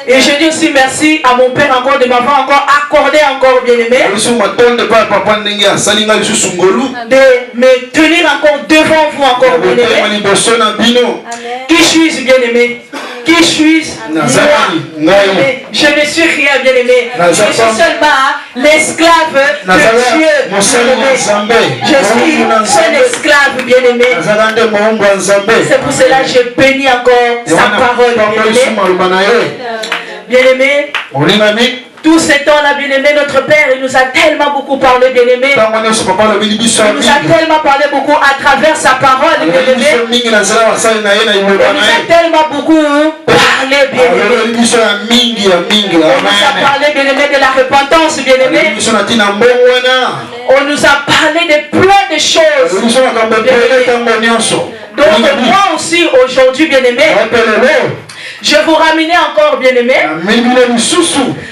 Et je dis aussi merci à mon père encore de m'avoir encore accordé encore bien aimé de me tenir encore devant vous encore bien aimé. Qui suis-je bien aimé? Qui suis-je? Je ne suis rien bien aimé. Je suis seulement l'esclave de Dieu. Je suis seul esclave bien aimé. C'est pour cela que je bénis encore sa parole bien aimé. Tout ce temps-là, bien-aimé, notre Père, il nous a tellement beaucoup parlé, bien-aimé. Il nous a tellement parlé beaucoup à travers sa parole, bien-aimé. Il nous a tellement beaucoup parlé, bien-aimé. Il nous a parlé, bien-aimé, de la repentance, bien-aimé. On nous a parlé de plein de choses. Donc moi aussi, aujourd'hui, bien-aimé, je vous ramener encore, bien-aimé.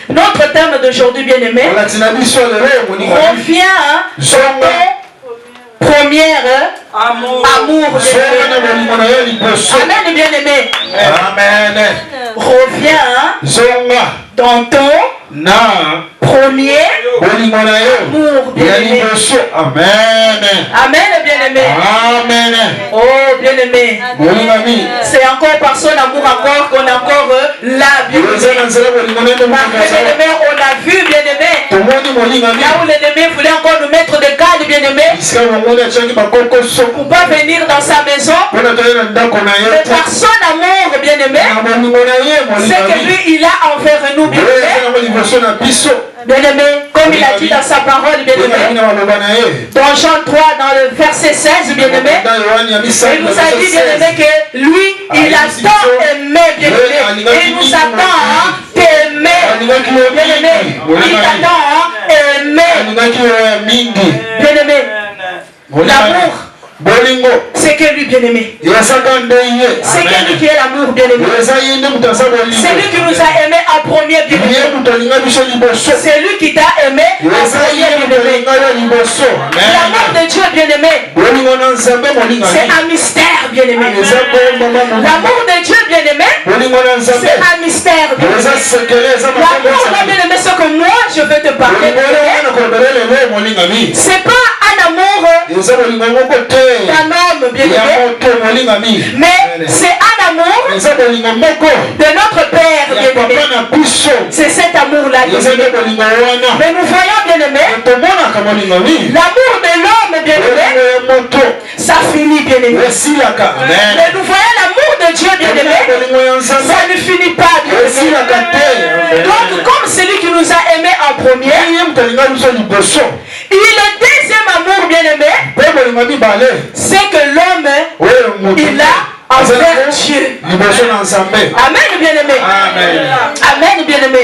Notre thème d'aujourd'hui, bien-aimé, revient au premier amour, bien-aimé. Amen, bien-aimé. Amen. Reviens dans ton premier amour, bien-aimé. Amen. Amen, bien-aimé. Amen. Oh, bien-aimé. C'est encore par son amour encore qu'on est encore là, bien-aimé. Bien-aimé, on a vu, bien-aimé. Là où l'ennemi voulait encore nous mettre des gardes, bien-aimé. Pour pas venir dans sa maison. Mais par son amour, bien-aimé, c'est que lui, il a envers nous, bien-aimé. Bien-aimé, comme il a dit dans sa parole, bien-aimé, dans Jean 3, dans le verset 16, bien-aimé, il nous a dit, bien-aimé, que lui, il a tant aimé, bien-aimé, et il nous attend d'aimer, bien-aimé, il t'attend aimer, bien-aimé, l'amour. C'est que lui, bien-aimé. C'est que lui qui est l'amour, bien-aimé. C'est lui qui nous a aimés en premier, bien-aimé. C'est lui qui t'a aimé en premier, bien-aimé. L'amour de Dieu, bien-aimé, c'est un mystère, bien-aimé. L'amour de Dieu, bien-aimé, c'est un mystère, bien-aimé. L'amour, bien-aimé, c'est que moi, je veux te parler, bien-aimé. C'est pas un amour d'un homme, bien-aimé, mais c'est un amour de notre Père, bien-aimé. C'est cet amour-là, bien-aimé. Mais nous voyons, bien-aimé, l'amour de l'homme, bien-aimé, ça finit, bien-aimé. Mais nous voyons l'amour de Dieu, bien-aimé, ça ne finit pas, bien-aimé. Donc, comme celui qui nous a aimés en premier, il est le deuxième amour, bien-aimé, c'est que l'homme, il a envers Dieu. Amen, bien-aimé. Amen, bien-aimé.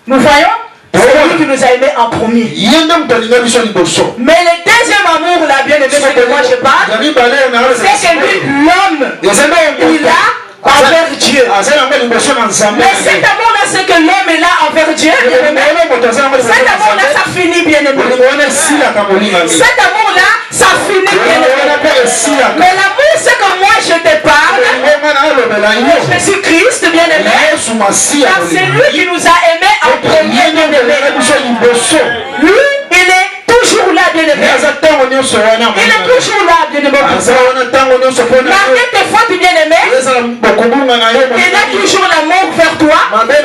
Nous voyons, c'est lui qui nous a aimés en premier. Mais le deuxième amour, là, bien-aimé, c'est que moi je parle, c'est que lui, l'homme, il a envers Dieu. Mais cet amour-là, c'est que l'homme est là envers Dieu, bien-aimé. Cet amour-là, ça finit, bien-aimé. Cet amour-là, ça finit, bien-aimé. Mais l'amour, c'est que moi, je te parle. Jésus-Christ, bien-aimé. Car c'est lui qui nous a aimés en premier, bien-aimé. Lui, il est toujours là, bien-aimé. Il est toujours là, bien-aimé. Malgré tes fautes, bien-aimé, il a toujours l'amour vers toi. Malgré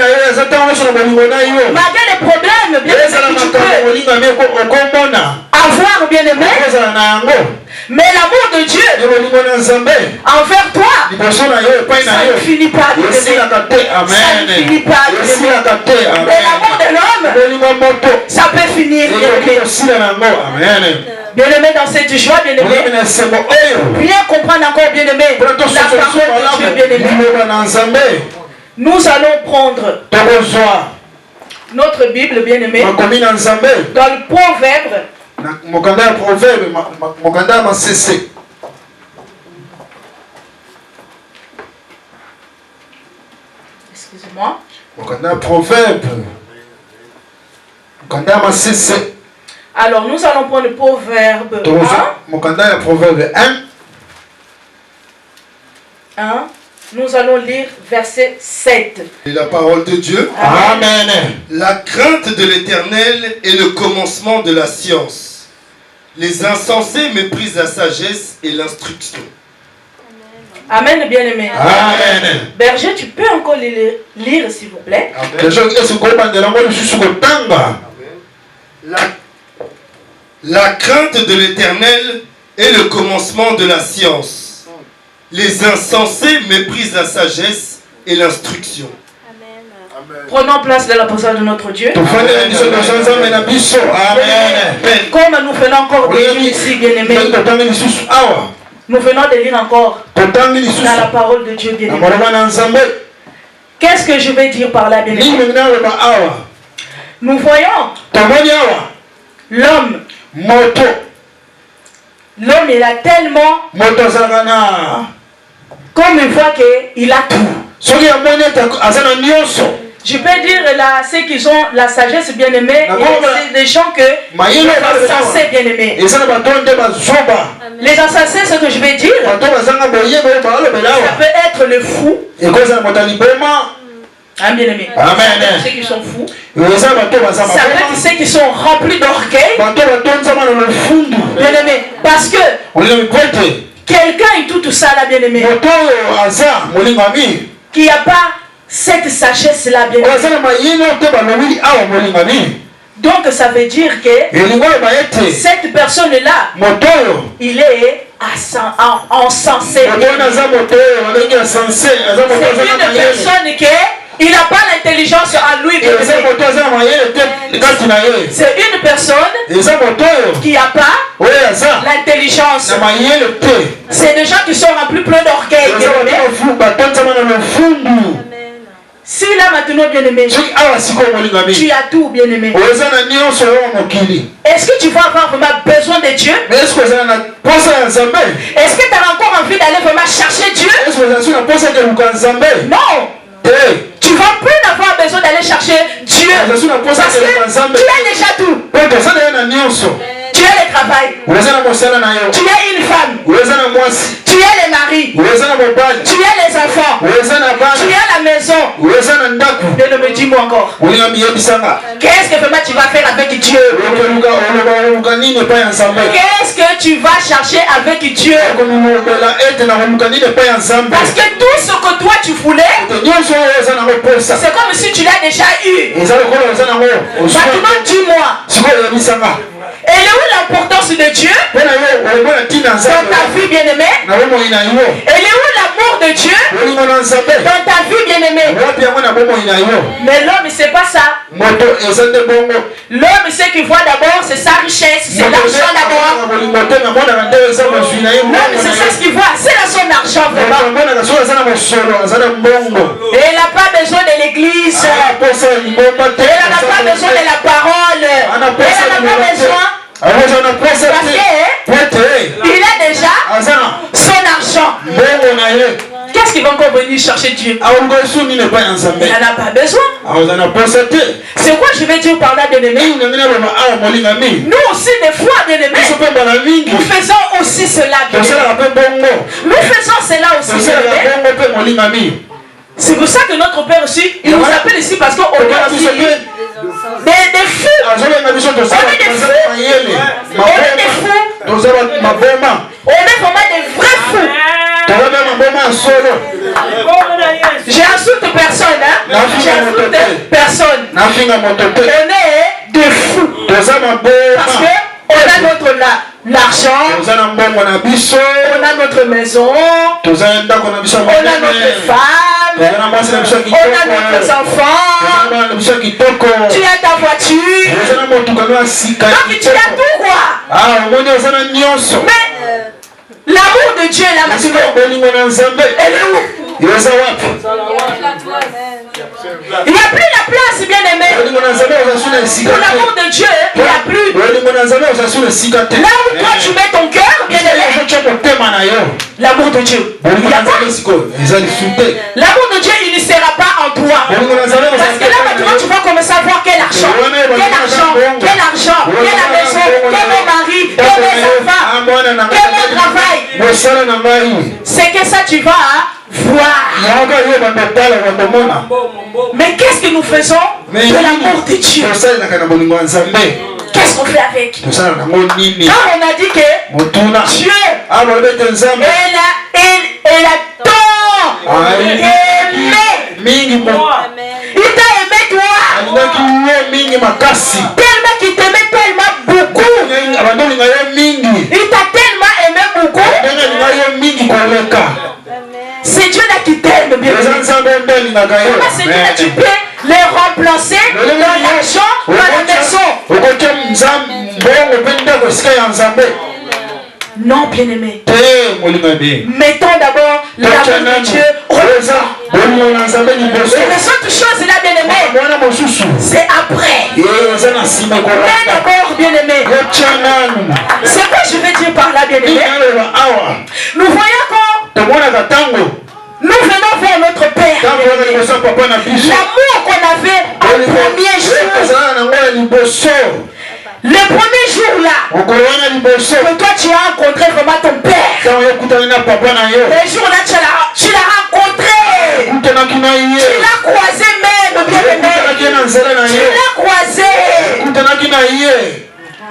les problèmes, bien-aimé, que tu peux avoir, bien-aimé. Mais l'amour de Dieu envers toi, ça ne finit pas, bien-aimé. Ça ne finit pas, bien-aimé. Mais l'amour de l'homme, ça peut finir, bien-aimé. Bien-aimé, dans cette joie, bien-aimé, bien comprendre encore, bien-aimé, la parole de Dieu, bien-aimé. Nous allons prendre notre Bible, bien-aimé, dans le Proverbe. Excusez-moi. Alors, nous allons prendre le proverbe 1. Nous allons lire verset 7. Et la parole de Dieu. Amen. La crainte de l'Éternel est le commencement de la science. Les insensés méprisent la sagesse et l'instruction. Amen, bien-aimé. Amen. Berger, tu peux encore lire, s'il vous plaît. La crainte de l'Éternel est le commencement de la science. Les insensés méprisent la sagesse et l'instruction. Prenons place de la présence de notre Dieu. Amen. Comme nous venons encore de lire ici, bien-aimé. Nous venons de lire encore dans la parole de Dieu, bien-aimé. Qu'est-ce que je vais dire par là, bien-aimé? Nous voyons l'homme. L'homme, il a tellement... Comme il voit qu'il a tout. Je peux dire là, ceux qui ont la sagesse bien-aimée, c'est des gens que les insensés bien-aimés. Les insensés, ce que je vais dire, ça peut être le fou. Hein, bien-aimé. Amen. Ceux qui sont fous. Ça peut être ceux qui sont remplis d'orgueil. Bien-aimé. Parce que quelqu'un est tout ça là, bien-aimé, qui n'a pas cette sagesse-là, bien-aimé. Donc ça veut dire que cette personne-là, il est encensé. C'est une personne qui il n'a pas l'intelligence en lui. C'est une personne qui n'a pas l'intelligence. C'est des gens qui sont remplis plein d'orgueil. Si là maintenant, bien-aimé, tu as tout, bien-aimé, est-ce que tu vas avoir vraiment besoin de Dieu? Est-ce que tu as encore envie d'aller vraiment chercher Dieu? Non. Tu vas plus avoir besoin d'aller chercher Dieu parce que tu as déjà tout. Tu as le travail, tu as une femme, tu as les maris, tu as les enfants, tu as la maison. Bien-aimé, dis-moi encore, qu'est-ce que vraiment tu vas faire avec Dieu? Qu'est-ce que tu vas chercher avec Dieu? Parce que tout ce que toi tu voulais, c'est comme si tu l'as déjà eu. Maintenant dis-moi, elle est où l'importance de Dieu dans ta vie, bien-aimée? Elle est où l'amour de Dieu dans ta vie, bien-aimée? Mais l'homme, c'est pas ça. L'homme, ce qu'il voit d'abord, c'est sa richesse, c'est l'argent d'abord. L'homme, c'est ça ce qu'il voit, c'est son argent vraiment. Et il n'a pas besoin de l'église. Il n'a pas besoin de la parole. Il n'a pas besoin. Parce qu'il a déjà son argent. Qu'est-ce qu'il va encore venir chercher Dieu? Il n'en a pas besoin. C'est quoi je vais dire par là, bien-aimé? Nous aussi, des fois, bien-aimé, nous faisons aussi cela, bien-aimé. Nous faisons cela aussi, bien-aimé. C'est pour ça que notre Père aussi, il nous appelle ici parce qu'on est aussi des fous. On est des fous. On est des fous. On est vraiment des vrais fous. J'insulte personne, hein? J'insulte personne. On est des fous. Parce que on a notre l'argent, on a notre maison, on a notre femme, on a nos enfants, tu as ta voiture, donc tu as tout quoi. Mais l'amour de Dieu là maintenant, elle est où? Il n'y a plus la place, bien-aimé. Pour l'amour de Dieu, il n'y a plus. Là où toi tu mets ton cœur, bien-aimé, l'amour de Dieu, il y a pas. L'amour de Dieu, il ne sera pas en toi. toi. Parce que là maintenant tu vas commencer à voir quel argent, quelle maison, quel mon mari, quel mes enfants, quel mon travail. C'est que ça tu vas voir. Mais qu'est-ce que nous faisons de l'amour de Dieu? Qu'est-ce qu'on fait avec? Quand on a dit que Dieu, elle a tant aimé. Il t'a aimé toi. Tellement qu'il t'aimait tellement beaucoup. Il t'a tellement aimé beaucoup. C'est Dieu là qui t'aime, bien sûr. C'est Dieu là qui peut les remplacer dans l'argent, dans la maison. Non, bien-aimé. Mettons d'abord l'amour de Dieu au devant. Et les autres choses là, bien-aimé, c'est après. Mais d'abord, bien-aimé, c'est quoi je veux dire par là, bien-aimé? Nous voyons quand nous venons vers notre Père. L'amour qu'on avait au premier jour. Le premier jour là, que toi tu as rencontré vraiment ton Père. Le jour là tu l'as rencontré. Tu l'as croisé même, bien-aimé. Tu l'as croisé.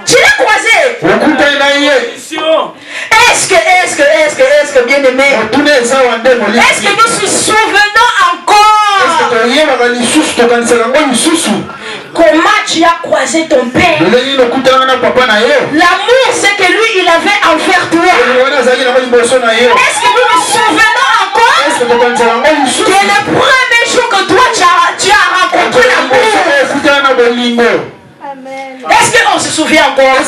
Tu l'as croisé. Est-ce que bien-aimé, est-ce que nous nous souvenons encore comment tu as croisé ton Père? L'amour c'est que lui il avait envers toi. Est-ce que nous nous souvenons encore que le premier jour que toi tu as rencontré l'amour? Est-ce qu'on se souvient encore?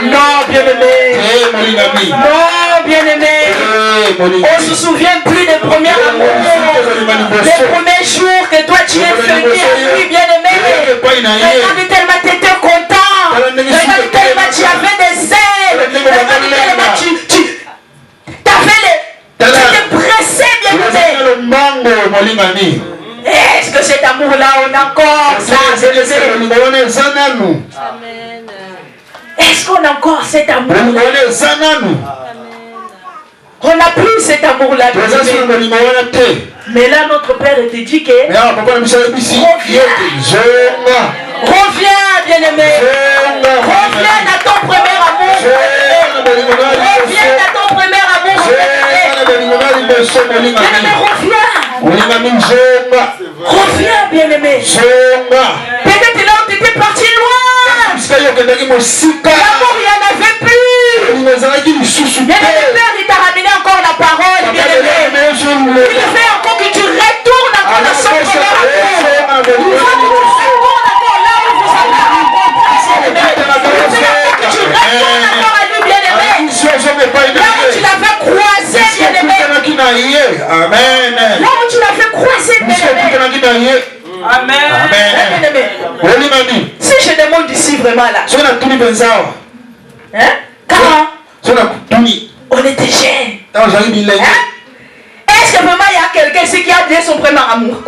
Non, bien-aimé. Non, bien-aimé. On se souvient plus des premiers amours. Les premiers jours que toi tu es venu à lui, bien-aimé. Regarde tellement tu étais content. Regarde tellement tu avais des ailes. Regarde tellement tu étais pressé, bien-aimé. Est-ce que cet amour-là, on a encore ça? Est-ce qu'on a encore cet amour-là? On n'a plus cet amour-là. Mais là, notre Père te dit que reviens, bien-aimé. Reviens à ton premier amour. Reviens à ton premier amour. Bien-aimé, reviens, bien-aimé. Peut-être là où tu étais parti loin. L'amour, il n'y en avait plus. Bien-aimé, Père, il t'a ramené encore la parole, bien-aimé. Il fait encore que tu retournes encore dans son premier amour. Il faut que tu retournes encore là où vous avez rencontré, bien-aimé. Il fait encore que tu retournes encore à lui, bien-aimé. Là où tu l'avais croisé, bien-aimé. Amen. Là où tu l'avais croisé, bien-aimé. Amen. Bien-aimé. Si je demande ici vraiment là. Hein? Quand on était jeunes. Hein? Est-ce que vraiment il y a quelqu'un ici qui a oublié son premier amour?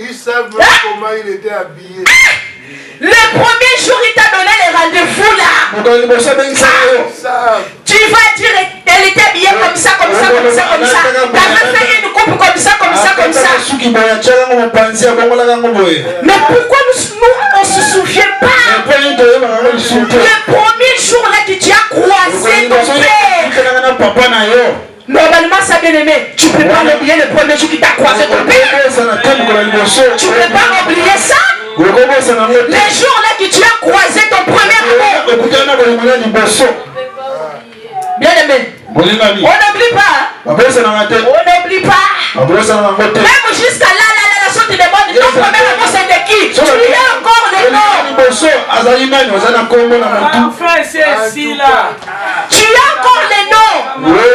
Ils savent même comment il était habillé. Le premier jour, il t'a donné les rendez-vous là. Tu vas dire, elle était habillée comme ça, comme ça, comme ça, comme ça. T'avais fait une coupe comme ça, comme ça, comme ça. Mais pourquoi nous on se souvient pas? Le premier jour là que tu as croisé ton Père. Normalement, ça bien aimé. Tu peux pas oublier le premier jour qui t'a croisé ton Père. Tu peux pas oublier ça. Les jours là que tu as croisé ton premier amour. Bien aimé. On n'oublie pas. On n'oublie pas. Même jusqu'à là, la chose te demande ton premier amour c'est de qui? Tu y as encore le nom. Enfin, c'est ici là. Tu as encore les noms. Mais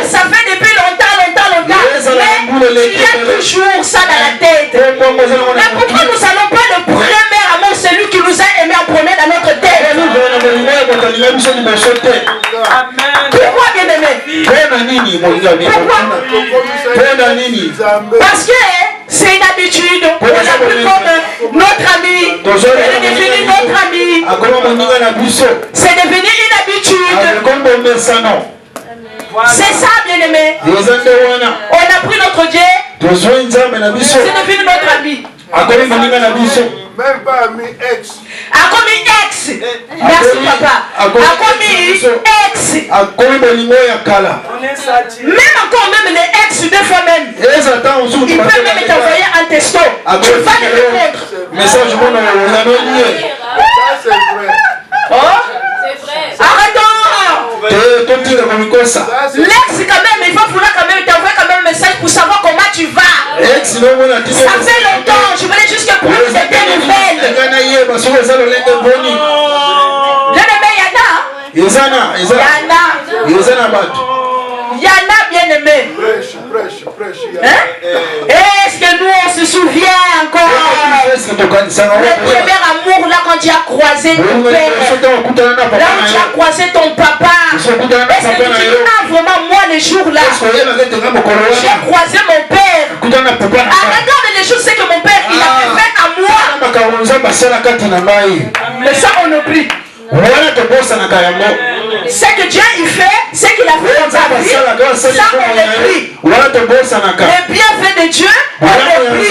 ça fait depuis longtemps. Mais tu as toujours ça dans la tête. Mais pourquoi nous n'allons pas le premier amour, celui qui nous a aimé en premier dans notre tête? Pourquoi bien aimé? bien-aimé. Parce que c'est une habitude. On l'a pris comme notre ami. Elle est devenue notre ami. C'est devenu une habitude. C'est ça, bien-aimé. On a pris notre Dieu. C'est devenu notre ami. Même pas ami ex. A commis ex. Merci papa. A commis ex. Même encore même les ex deux fois même. Il peut même t'envoyer un texto. Tu vas les répondre. Ça c'est vrai. Oh. C'est vrai. Arrêtons. L'ex quand même, il va vouloir quand même t'envoyer quand même un message pour savoir comment tu vas. Ça fait longtemps, je voulais juste que prendre des nouvelles. Yana, bien aimé. Prêche. Hein? Est-ce que nous on se souvient encore le premier amour là quand tu as croisé ton père, là où tu as croisé ton papa? Est-ce que tu dis vraiment moi les jours là j'ai croisé mon père? Regarde les choses, c'est que mon père il a fait à moi. Mais ça on oublie. Ce que Dieu il fait, c'est qu'il a fait dans ta vie, ça on l'oublie. Les bienfaits de Dieu, on l'oublie.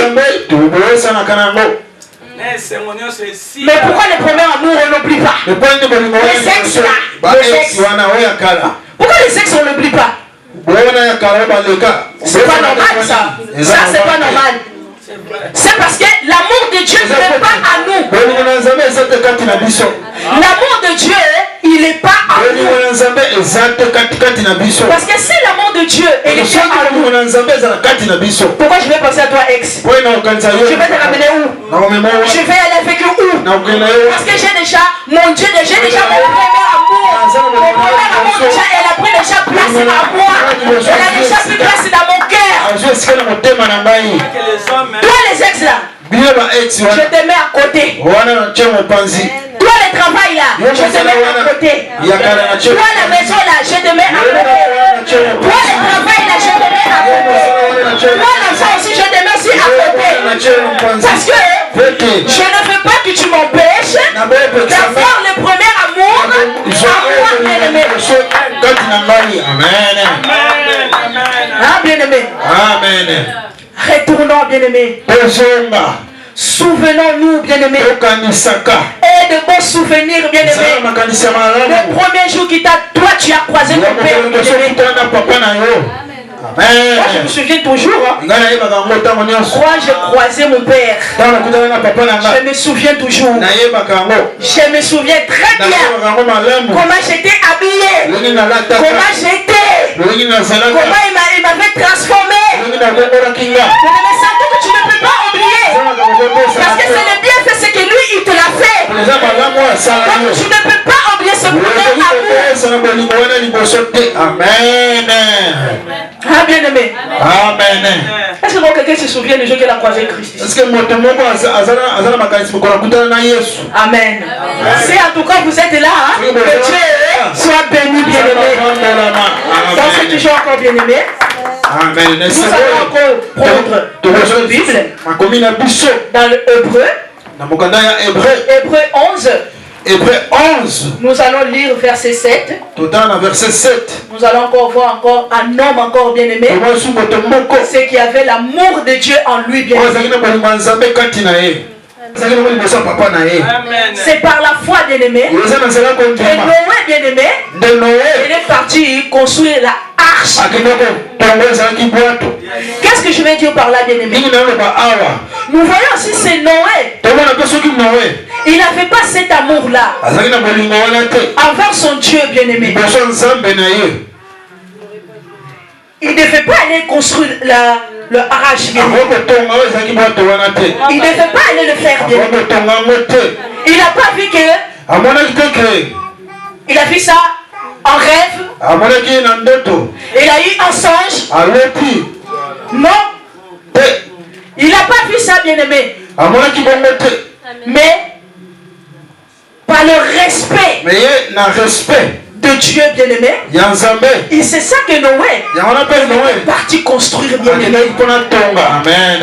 Mais pourquoi le premier amour on n'oublie pas? Les sexes là, pourquoi les sexes on n'oublie pas? C'est pas normal ça. Ça c'est pas normal. C'est parce que l'amour de Dieu n'est pas à nous. L'amour de Dieu, il n'est pas à nous. Parce que si l'amour de Dieu il était à nous, pourquoi je vais passer à toi ex? Je vais te ramener où? Je vais aller avec où? Parce que j'ai déjà mon Dieu, j'ai déjà mon premier amour. Mon premier amour déjà, elle a pris déjà place à moi. Elle a déjà pris place dans mon cœur. Toi les ex là, je te mets à côté. Toi le travail là, je te mets à côté. Toi la maison là, je te mets à côté. Toi le travail là, je te mets à côté. Toi l'enfant aussi, je te mets aussi à côté. Parce que je ne veux pas que tu m'empêches d'avoir le premier amour à moi, bien-aimé. Ah, bien-aimé. Amen. Retournons, bien-aimé. Souvenons-nous, bien-aimés. Et de bons souvenirs, bien-aimés. Le premier jour qui t'a, toi tu as croisé ton père, bien-aimé. Moi je me souviens toujours. Moi j'ai croisé mon père. Je me souviens toujours. Je me souviens très bien comment j'étais habillé, comment j'étais, comment il m'avait transformé. Mais surtout que tu ne peux pas oublier. Parce que c'est le bienfait, c'est que lui il te l'a fait. Donc tu ne peux pas oublier ce premier amour. Amen. Ah, bien-aimé. Amen. Est-ce que quelqu'un se souvient du jour qu'il a croisé Christ? Est-ce que Amen. Si en tout cas vous êtes là, hein, que Dieu soit béni, bien-aimé. Donc c'est toujours encore bien-aimé. Amen. Nous allons encore prendre notre Bible dans le Hébreu. Hébreu 11. Hébreu 11. Nous allons lire verset 7. Verset 7. Nous allons encore voir encore un homme encore bien-aimé. C'est qui avait l'amour de Dieu en lui bien-aimé. C'est par la foi bien-aimé que Noé bien-aimé il est parti construire la arche. Qu'est-ce que je vais dire par là bien-aimé? Nous voyons aussi c'est Noé. Il n'avait pas cet amour-là envers son Dieu bien-aimé. Il ne devait pas aller construire le arrache bien. Il ne devait pas aller le faire bien. Il n'a pas vu que il a vu ça en rêve. Il a eu un songe. Non. Il n'a pas vu ça bien aimé. Mais par le respect de de Dieu, bien-aimé. Et c'est ça que Noé est parti construire, bien-aimé. Amen.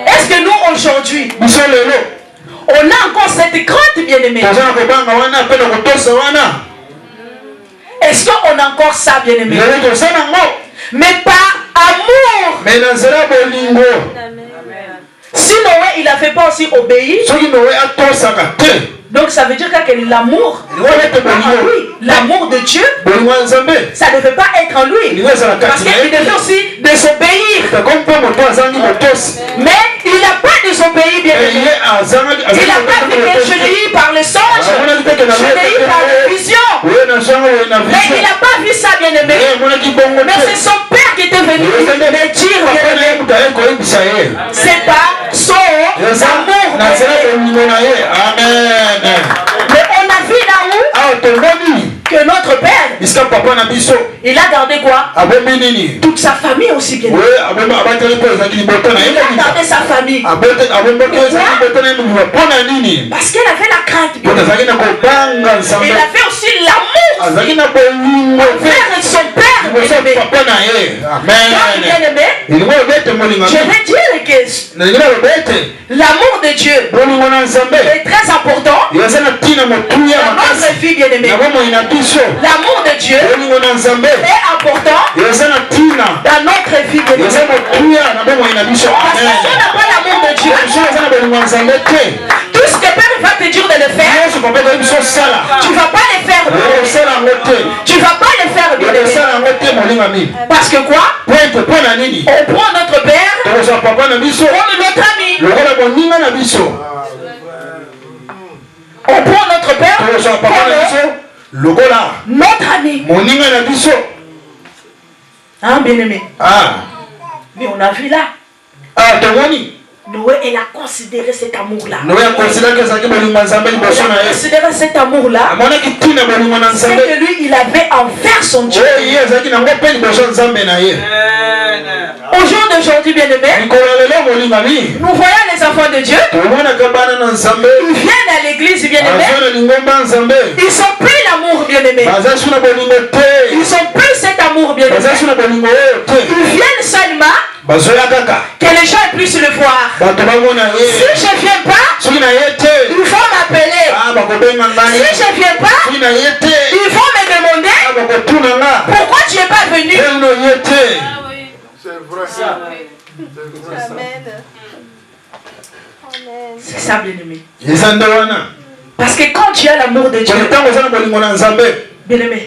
Est-ce que nous, aujourd'hui, on a encore cette crainte, bien-aimé? Est-ce qu'on a encore ça, bien-aimé? Mais par amour. Si Noé, il n'avait pas aussi obéi, donc ça veut dire que l'amour, l'amour de Dieu, ça ne devait pas être en lui. Parce qu'il devait aussi désobéir. Mais il n'a pas désobéi, bien aimé. Il n'a pas été gêné par les songes, gêné par les visions. Mais il n'a pas vu ça, bien aimé. Mais c'est son père qui était venu lui dire, bien aimé. C'est pas son amour. Amen. Mais on a vu là-haut que notre père, il a gardé quoi? Toute sa famille aussi, bien aimé. Il a gardé sa famille. Parce qu'il avait la crainte. Il avait aussi l'amour envers son père, bien aimé. Je vais dire que l'amour de Dieu est très important dans notre vie, bien aimé. L'amour de Dieu est important dans notre vie, bien aimé. Parce que si on n'a pas l'amour de Dieu, tout ce que Père va te dire de le faire, tu ne vas pas le faire. Tu ne vas pas le faire, bien aimé. Parce que quoi? On prend notre père comme notre ami. On prend notre père comme notre ami. Hein, bien aimé? Mais on a vu là. Noé, il a considéré cet amour-là. Il a considéré cet amour-là. C'est que lui, il avait envers son Dieu. Au jour d'aujourd'hui, bien aimé, nous voyons les enfants de Dieu. Ils viennent à l'église, bien aimé. Ils sont plus l'amour, bien aimé. Ils sont plus cet amour, bien aimé. Ils viennent seulement que les gens puissent le voir. Si je ne viens pas, ils vont m'appeler. Si je ne viens pas, ils vont me demander pourquoi tu n'es pas venu. C'est vrai. C'est ça, bien aimé. Parce que quand tu as l'amour de Dieu, bien aimé,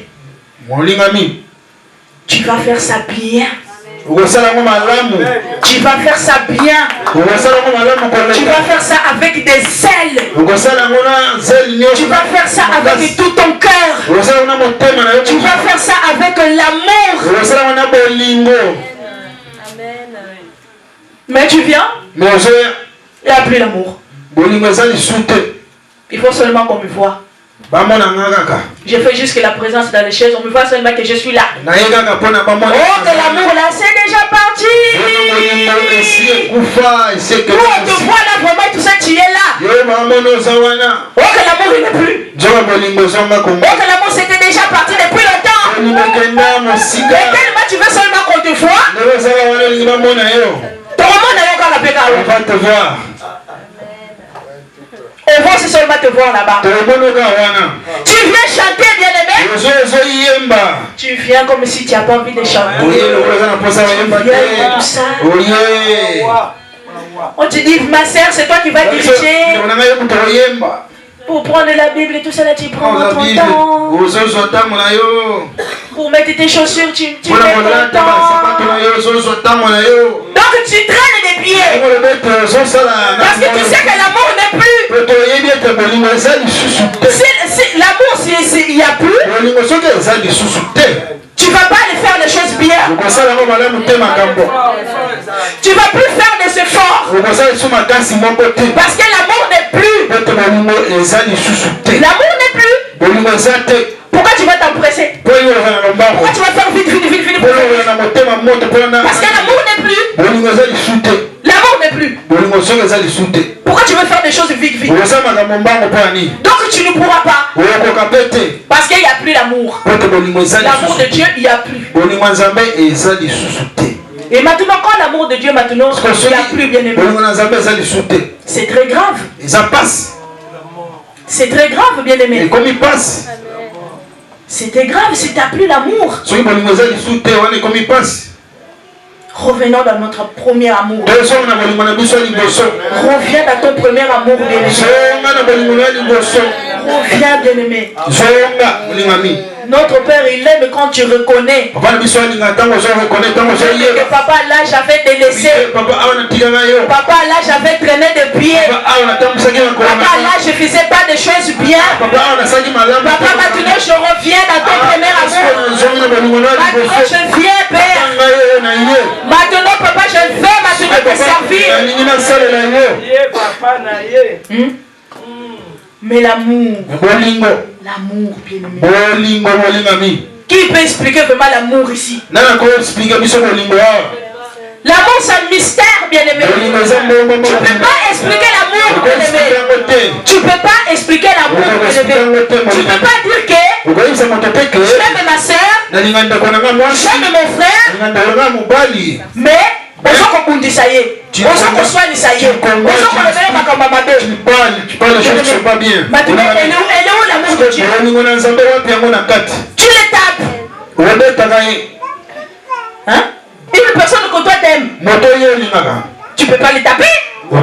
tu vas faire ça bien. Tu vas faire ça bien. Tu vas faire ça avec des ailes. Tu vas faire ça avec tout ton cœur. Tu vas faire ça avec l'amour. Mais tu viens, il n'y a plus l'amour. Il faut seulement qu'on me voit. Je fais juste que la présence dans les chaises, on me voit seulement que je suis là. Oh, que l'amour là, c'est déjà parti. Nous, on te voit là, vraiment, tout ça, tu es là. Oh, que l'amour, il n'est plus. Oh, que l'amour, c'était déjà parti depuis longtemps. Et tellement tu veux seulement qu'on te voit. Ton moment n'a encore la paix. On va te voir. On va aussi seulement te voir là-bas. Tu viens chanter, bien-aimé. Tu viens comme si tu n'as pas envie de chanter. On te dit, ma sœur, c'est toi qui vas diriger. Pour prendre la Bible et tout ça, là, tu prends ton temps. Pour mettre tes chaussures, tu mets ton temps. Donc tu traînes des pieds. Parce que tu sais que l'amour n'est plus. Si l'amour, il n'y a plus, tu ne vas pas aller faire les choses bien. Tu ne vas plus faire des efforts. Parce que l'amour n'est plus. L'amour n'est plus. Pourquoi tu vas t'empresser? Pourquoi tu vas faire vite? Parce que l'amour n'est plus. L'amour n'est plus. Pourquoi tu veux faire des choses vite, vite? Donc tu ne pourras pas. Parce qu'il n'y a plus l'amour. L'amour de Dieu, il n'y a plus. Et maintenant, quand l'amour de Dieu, maintenant, il n'y a plus, bien aimé. C'est très grave. C'est très grave, bien aimé. C'était grave si tu n'as plus l'amour. Revenons dans notre premier amour. Reviens dans ton premier amour, bien-aimé. Reviens, bien-aimé. Notre Père, il aime quand tu reconnais que papa, là, j'avais délaissé. Papa, là, j'avais traîné de pieds. Papa, là, je faisais pas des choses bien. Papa, maintenant, je reviens dans ton premier amour. Maintenant, je viens, Père. Maintenant, papa, je vais maintenant te servir. Mais l'amour, bien-aimé. Qui peut expliquer vraiment l'amour ici? L'amour, c'est un mystère, bien-aimé. Tu ne peux pas expliquer l'amour, bien-aimé. Tu ne peux pas expliquer l'amour, bien-aimé. Tu ne peux pas dire que j'aime ma soeur, j'aime mon frère, mais on sent qu'on bouge ça y est. On sent qu'on soigne ça y est. On sent qu'on réveille ma camarade. Tu parles des choses qui ne sont pas bien. Maintenant, elle est où l'amour de Dieu? Tu les tapes. Hein? Une personne que toi t'aimes, tu ne peux pas les taper. Une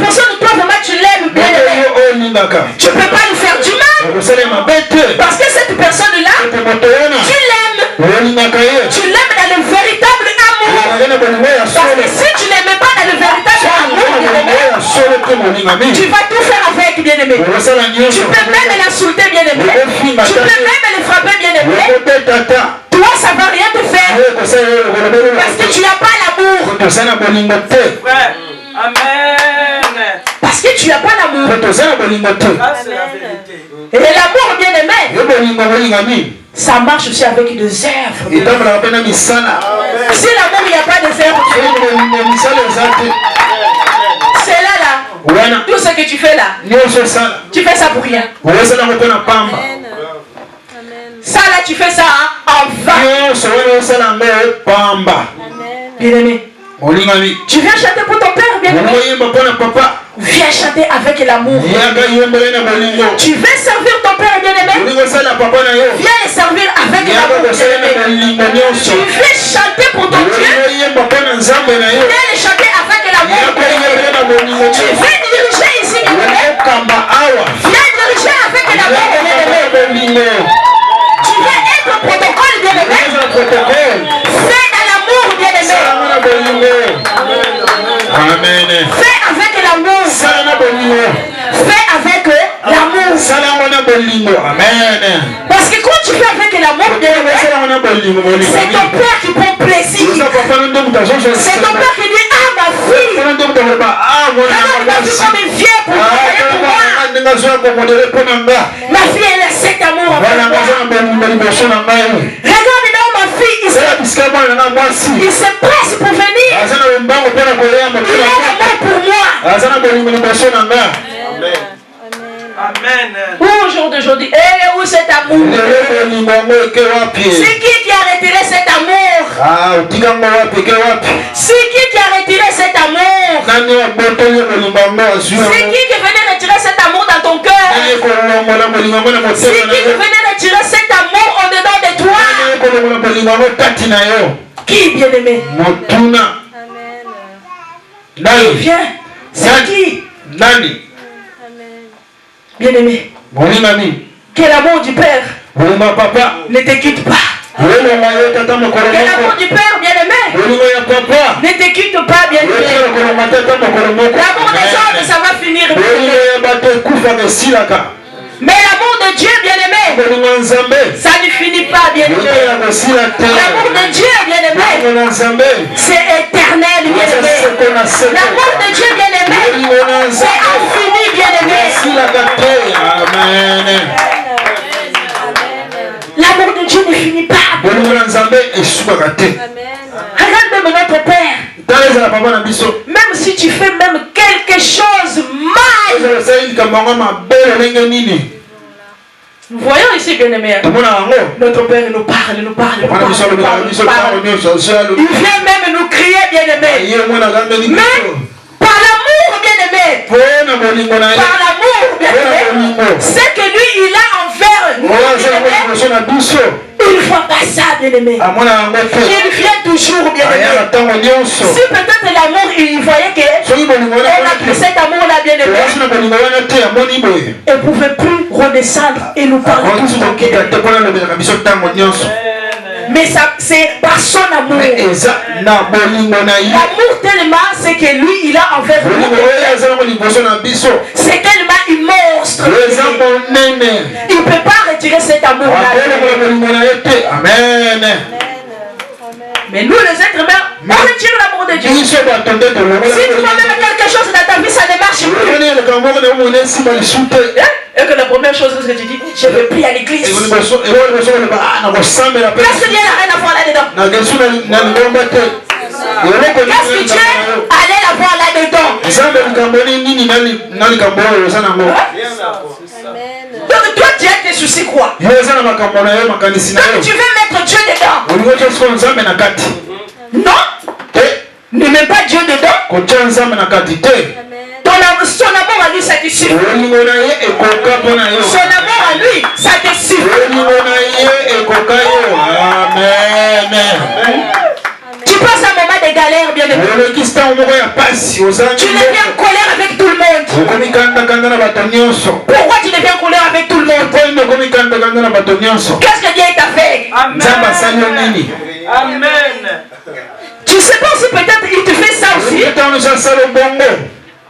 personne que toi vraiment tu l'aimes bien, tu ne peux pas lui faire du mal. Parce que cette personne-là, tu l'aimes. Tu l'aimes dans le véritable amour. Parce que si tu ne l'aimes pas dans le véritable amour, tu vas tout faire avec, bien-aimé. Tu peux même l'insulter, bien-aimé. Tu peux même le frapper, bien-aimé. Toi, ça ne va rien te faire. Parce que tu n'as pas l'amour. Amen. Parce que tu n'as pas l'amour. Et l'amour, bien-aimé, ça marche aussi avec des œuvres. Si l'amour, il n'y a pas de œuvres, c'est là. Tout ce que tu fais là, tu fais ça pour rien. Ça là, tu fais ça en vain. Bien-aimé, tu viens chanter pour ton père, bien-aimé. Viens chanter avec l'amour. Tu veux servir ton père, bien-aimé. Viens le servir avec l'amour, bien-aimé. Tu veux chanter pour ton Dieu. Viens le chanter avec l'amour, bien-aimé. Tu veux diriger ici, bien-aimé. Viens diriger avec l'amour, bien-aimé. Tu veux être protocole, bien-aimé. Fais dans l'amour, bien-aimé. Amen. Fais avec l'amour. Fais avec l'amour. Amen. Parce que quand tu fais avec l'amour, bien-aimé, c'est ton père qui prend plaisir. C'est ton père qui dit, ah ma fille, regarde ma fille comme elle vient pour moi. Ma fille, elle a cet amour avec moi. Regarde là ma fille, il se presse pour venir. Il a l'amour pour moi. Amen. Où au jour d'aujourd'hui, où cet amour? C'est qui a retiré cet amour? C'est qui a retiré cet amour? C'est qui venait retirer cet amour dans ton cœur? C'est qui venait retirer cet amour en dedans de toi? Qui, bien-aimé? Viens. C'est qui? Bien-aimé, que l'amour du Père ne te quitte pas. Que l'amour du Père, bien-aimé, ne te quitte pas, bien-aimé. L'amour des hommes, ça va finir. Mais l'amour de Dieu, bien-aimé, ça ne finit pas, bien-aimé. L'amour de Dieu, bien-aimé, c'est éternel, bien-aimé. L'amour de Dieu, bien-aimé, c'est infini, bien-aimé. Amen. L'amour de Dieu ne finit pas. Regarde même notre Père. Même si si tu fais même quelque chose mal. Nous voyons ici, bien-aimés, notre Père nous parle, nous parle. Il vient même nous crier, bien-aimés. Mais par l'amour, bien-aimé, par l'amour, bien-aimé, c'est que lui, il a envers nous. Il ne voit pas ça, bien-aimé. Il vient toujours, bien-aimé. Si peut-être l'amour, il voyait qu'on a pris cet amour-là, bien-aimé, il ne pouvait plus redescendre et nous parler tout le temps. Mais ça, c'est par son amour. L'amour tellement, c'est que lui, il a envers nous. C'est tellement immense. Il ne peut pas retirer cet amour-là. Amen. Mais nous, les êtres humains, on retire l'amour de Dieu. Si tu vois même quelque chose dans ta vie, ça ne marche plus. Et que la première chose que tu dis, je ne veux plus à l'église. Qu'est-ce que Dieu n'a rien à voir là-dedans? Qu'est-ce que Dieu allait la voir là-dedans? Donc toi, tu as tes soucis quoi? Donc tu veux mettre Dieu dedans? Non. Ne mets pas Dieu dedans. Son amour à lui, ça te suffit. Son amour à lui, ça te suffit. Tu passes un moment de galère, bien aimé. Tu deviens en colère avec tout le monde. Pourquoi tu deviens en colère avec tout le monde? Qu'est-ce que Dieu t'a fait? Amen. Amen. Tu sais pas si peut-être il te fait ça aussi.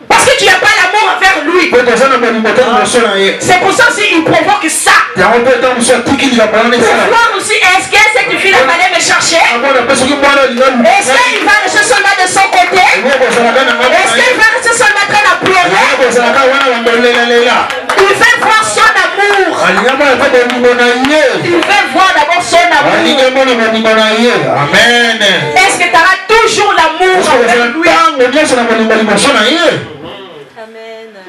Parce que tu n'as pas l'amour envers lui. C'est pour ça aussi il provoque ça. Pour voir aussi, est-ce que cette fille allait me chercher? Est-ce qu'il va rester seulement de son côté? Est-ce qu'il va rester seulement en train de pleurer? Il veut voir son amour. Il veut voir d'abord son amour. Amen. Est-ce que tu auras toujours l'amour envers lui?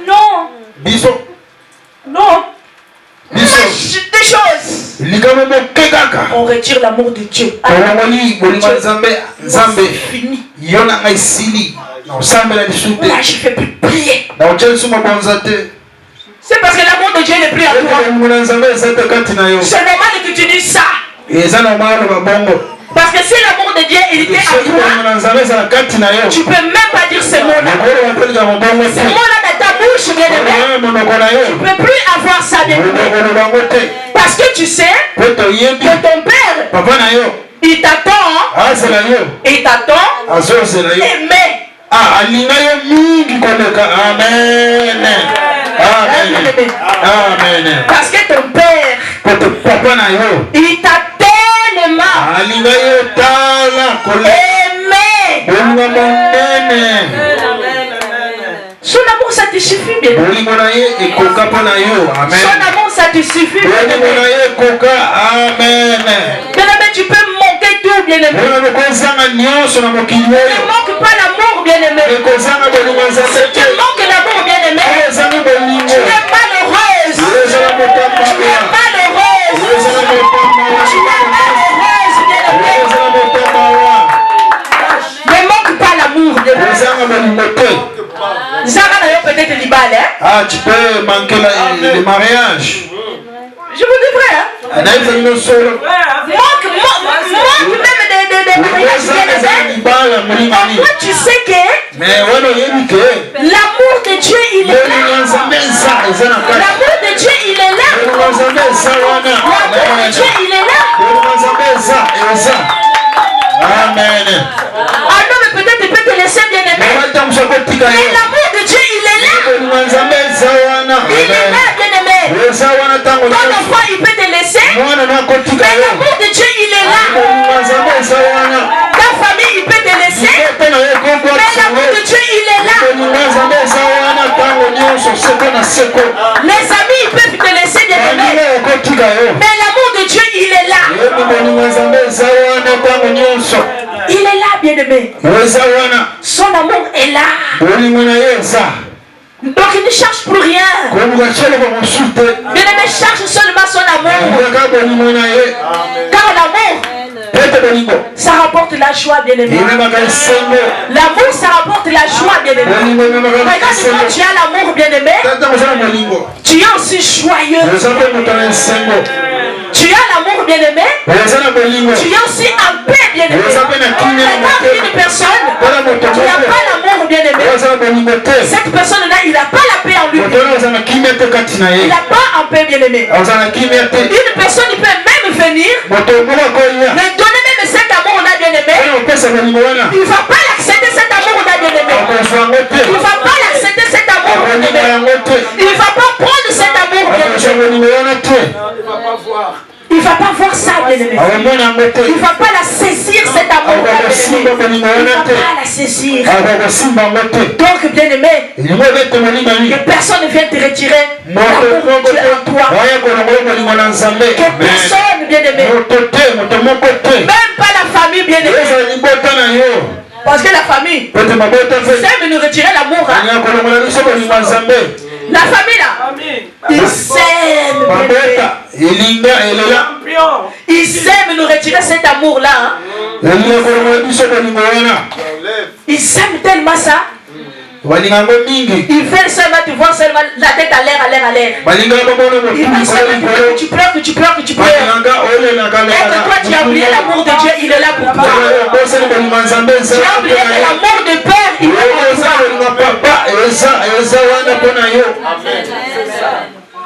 Non. Non. Des choses. On retire l'amour de Dieu. C'est fini. Là, je ne fais plus prier. C'est parce que l'amour de Dieu n'est plus à toi. C'est normal que tu dises ça. Parce que si l'amour de Dieu il était à toi, tu peux même pas dire ces mots-là. Ces mots-là dans ta bouche, bien aimé. Tu ne peux plus avoir ça, bien aimé. Parce que tu sais que ton père, il t'attend. Il t'attend. Aimé. Amen. Parce que ton père, il t'a tellement aimé. Son amour ça te suffit bien. Son amour ça te suffit bien. Bien-aimé, tu peux monter tout bien aimé. Ne manque pas l'amour bien aimé. Si tu manques l'amour bien aimé, tu es malheureuse. Tu es malheureuse. Tu es malheureuse bien aimé. Ne manque pas l'amour bien aimé. Zara n'a peut-être du bal, hein? Ah, tu peux manquer le mariage. Je vous dis vrai, hein? Manque même des mariages. Pourquoi tu sais que l'amour de Dieu il est là? L'amour de Dieu il est là. L'amour de Dieu il est là. Amen. Ah non, mais peut-être il peut te laisser bien aimé. Mais l'amour de Dieu il est là. Il est là bien aimé. Ton enfant il peut te laisser. Mais l'amour de Dieu il est là. Ta famille il peut te laisser. Mais l'amour de Dieu il est là. Les amis ils peuvent te laisser bien aimé. Mais l'amour de Dieu il est là. Il est là bien aimé. Son amour est là. Donc il ne cherche plus rien. Bien-aimé, cherche seulement son amour. Car l'amour, ça rapporte la joie, bien-aimé. L'amour, ça rapporte la joie, bien-aimé. Regarde, quand tu as l'amour, bien-aimé, tu es aussi joyeux. Tu as l'amour, bien-aimé. Tu es aussi en paix, bien-aimé. Regarde une personne qui n'a pas l'amour, bien-aimé. Cette personne-là, il n'a pas la paix en lui. Il n'a pas en paix, bien-aimé. Une personne, il peut même venir, mais donner même cet amour-là, bien-aimé. Il ne va pas l'accepter, cet amour-là, bien-aimé. Il ne va pas l'accepter, cet amour, bien-aimé. Il ne va pas prendre cet amour, bien-aimé. Il ne va pas voir ça, bien-aimé. Il ne va pas la saisir, cet amour-là, bien-aimé. Il ne va pas la saisir. Donc, bien-aimé, que personne ne vienne te retirer l'amour de Dieu en toi. Que personne, bien-aimé, même pas la famille, bien-aimé. Parce que la famille, c'est nous retirer l'amour. La famille là, ils s'aiment. Ils s'aiment nous retirer cet amour là. Ils s'aiment tellement ça. Ils veulent seulement te voir seulement la tête à l'air. Ils veulent seulement que tu pleures. Et que toi tu as oublié l'amour de Dieu, il est là pour toi. Tu as oublié l'amour de Père, il est là pour toi.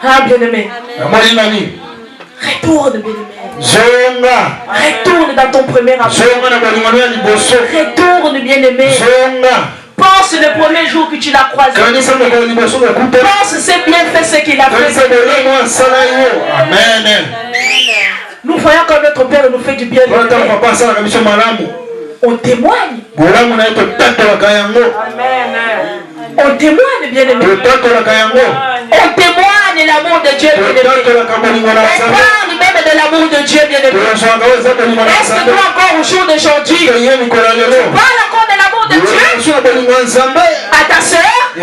Ah, bien-aimé. Retourne, bien-aimé. Retourne dans ton premier amour. Retourne, bien-aimé. Pense le premier jour que tu l'as croisé. Pense c'est bien fait ce qu'il a fait. Amen. Nous voyons que notre Père nous fait du bien. On témoigne. Amen. On témoigne, bien-aimé. On témoigne l'amour de Dieu, bien-aimé. On parle même de l'amour de Dieu, bien-aimé. Est-ce que toi encore au jour d'aujourd'hui, tu parles encore de l'amour de Dieu à ta soeur, à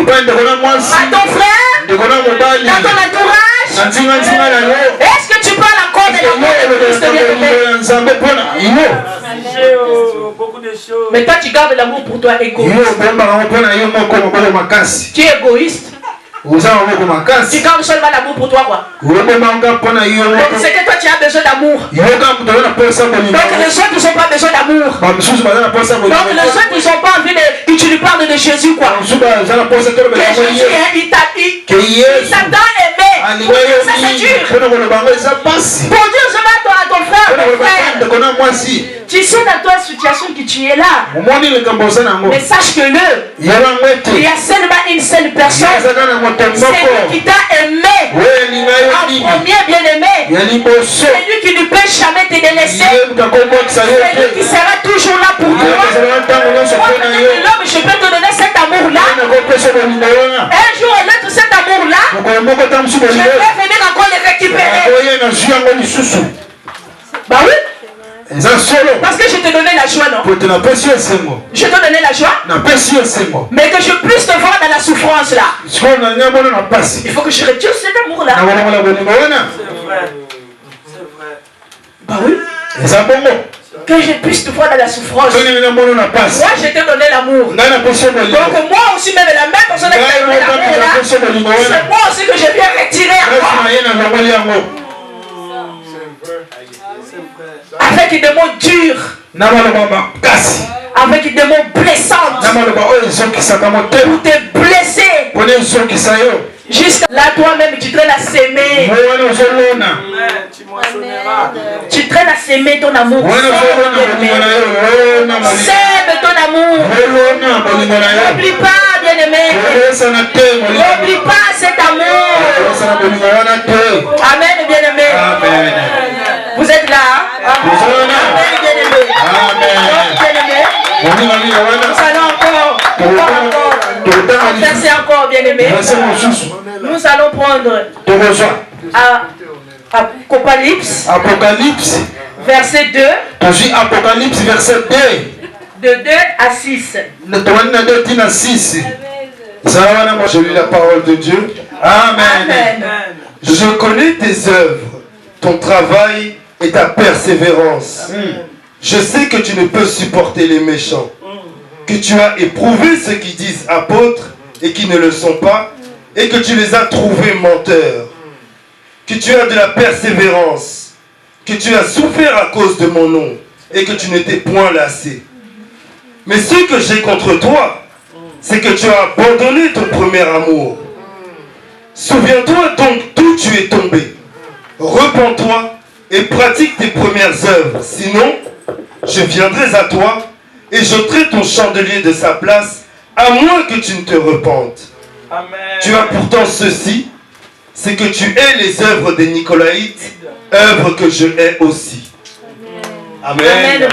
ton frère, dans ton entourage? Est-ce que tu parles encore de l'amour de Christ, bien-aimé? Mais toi tu gardes l'amour pour toi égoïste. Tu es égoïste. Tu gardes seulement l'amour pour toi quoi. Donc c'est que toi tu as besoin d'amour. Donc les autres ils n'ont pas besoin d'amour. Donc les autres ils n'ont pas envie que tu lui parles de Jésus quoi. Que Jésus il t'a aimé. Ça c'est dur. Pour dire seulement à ton frère, mon frère, tu sais dans ta situation que tu es là. Mais sache que il y a seulement une seule personne. C'est lui qui t'a aimé en premier, bien-aimé. C'est lui qui ne peut jamais te délaisser. C'est lui qui sera toujours là pour toi. L'homme, je peux te donner cet amour-là. Un jour ou l'autre, cet amour-là, je vais venir encore le récupérer. Bah oui. Parce que je t'ai donné la joie, non? Je t'ai donné la joie. Mais que je puisse te voir dans la souffrance là. Il faut que je retire cet amour là. Bah oui. Que je puisse te voir dans la souffrance. Moi je t'ai donné l'amour. Donc moi aussi même la même personne qui t'a donné l'amour là, c'est moi aussi que je viens retirer encore. Avec des mots durs. Avec des mots blessants. Pour te blesser. Jusqu'à là toi-même tu traînes à s'aimer. Tu traînes à s'aimer ton amour. Sème ton amour. N'oublie pas, bien-aimé. N'oublie pas cet amour. Amen, bien-aimé. Vous êtes là? Amen, bien-aimé. Nous allons encore verser encore, bien-aimé. Nous allons prendre Apocalypse verset 2. Apocalypse verset 2. De 2 à 6. Je lis la parole de Dieu. Amen. Je connais tes œuvres, ton travail et ta persévérance. Je sais que tu ne peux supporter les méchants, que tu as éprouvé ceux qui disent apôtres et qui ne le sont pas, et que tu les as trouvés menteurs, que tu as de la persévérance, que tu as souffert à cause de mon nom, et que tu n'étais point lassé. Mais ce que j'ai contre toi, c'est que tu as abandonné ton premier amour. Souviens-toi donc d'où tu es tombé. Repens-toi et pratique tes premières œuvres. Sinon, je viendrai à toi et j'ôterai ton chandelier de sa place, à moins que tu ne te repentes. Amen. Tu as pourtant ceci, c'est que tu hais les œuvres des Nicolaïtes, œuvres que je hais aussi. Amen. Amen.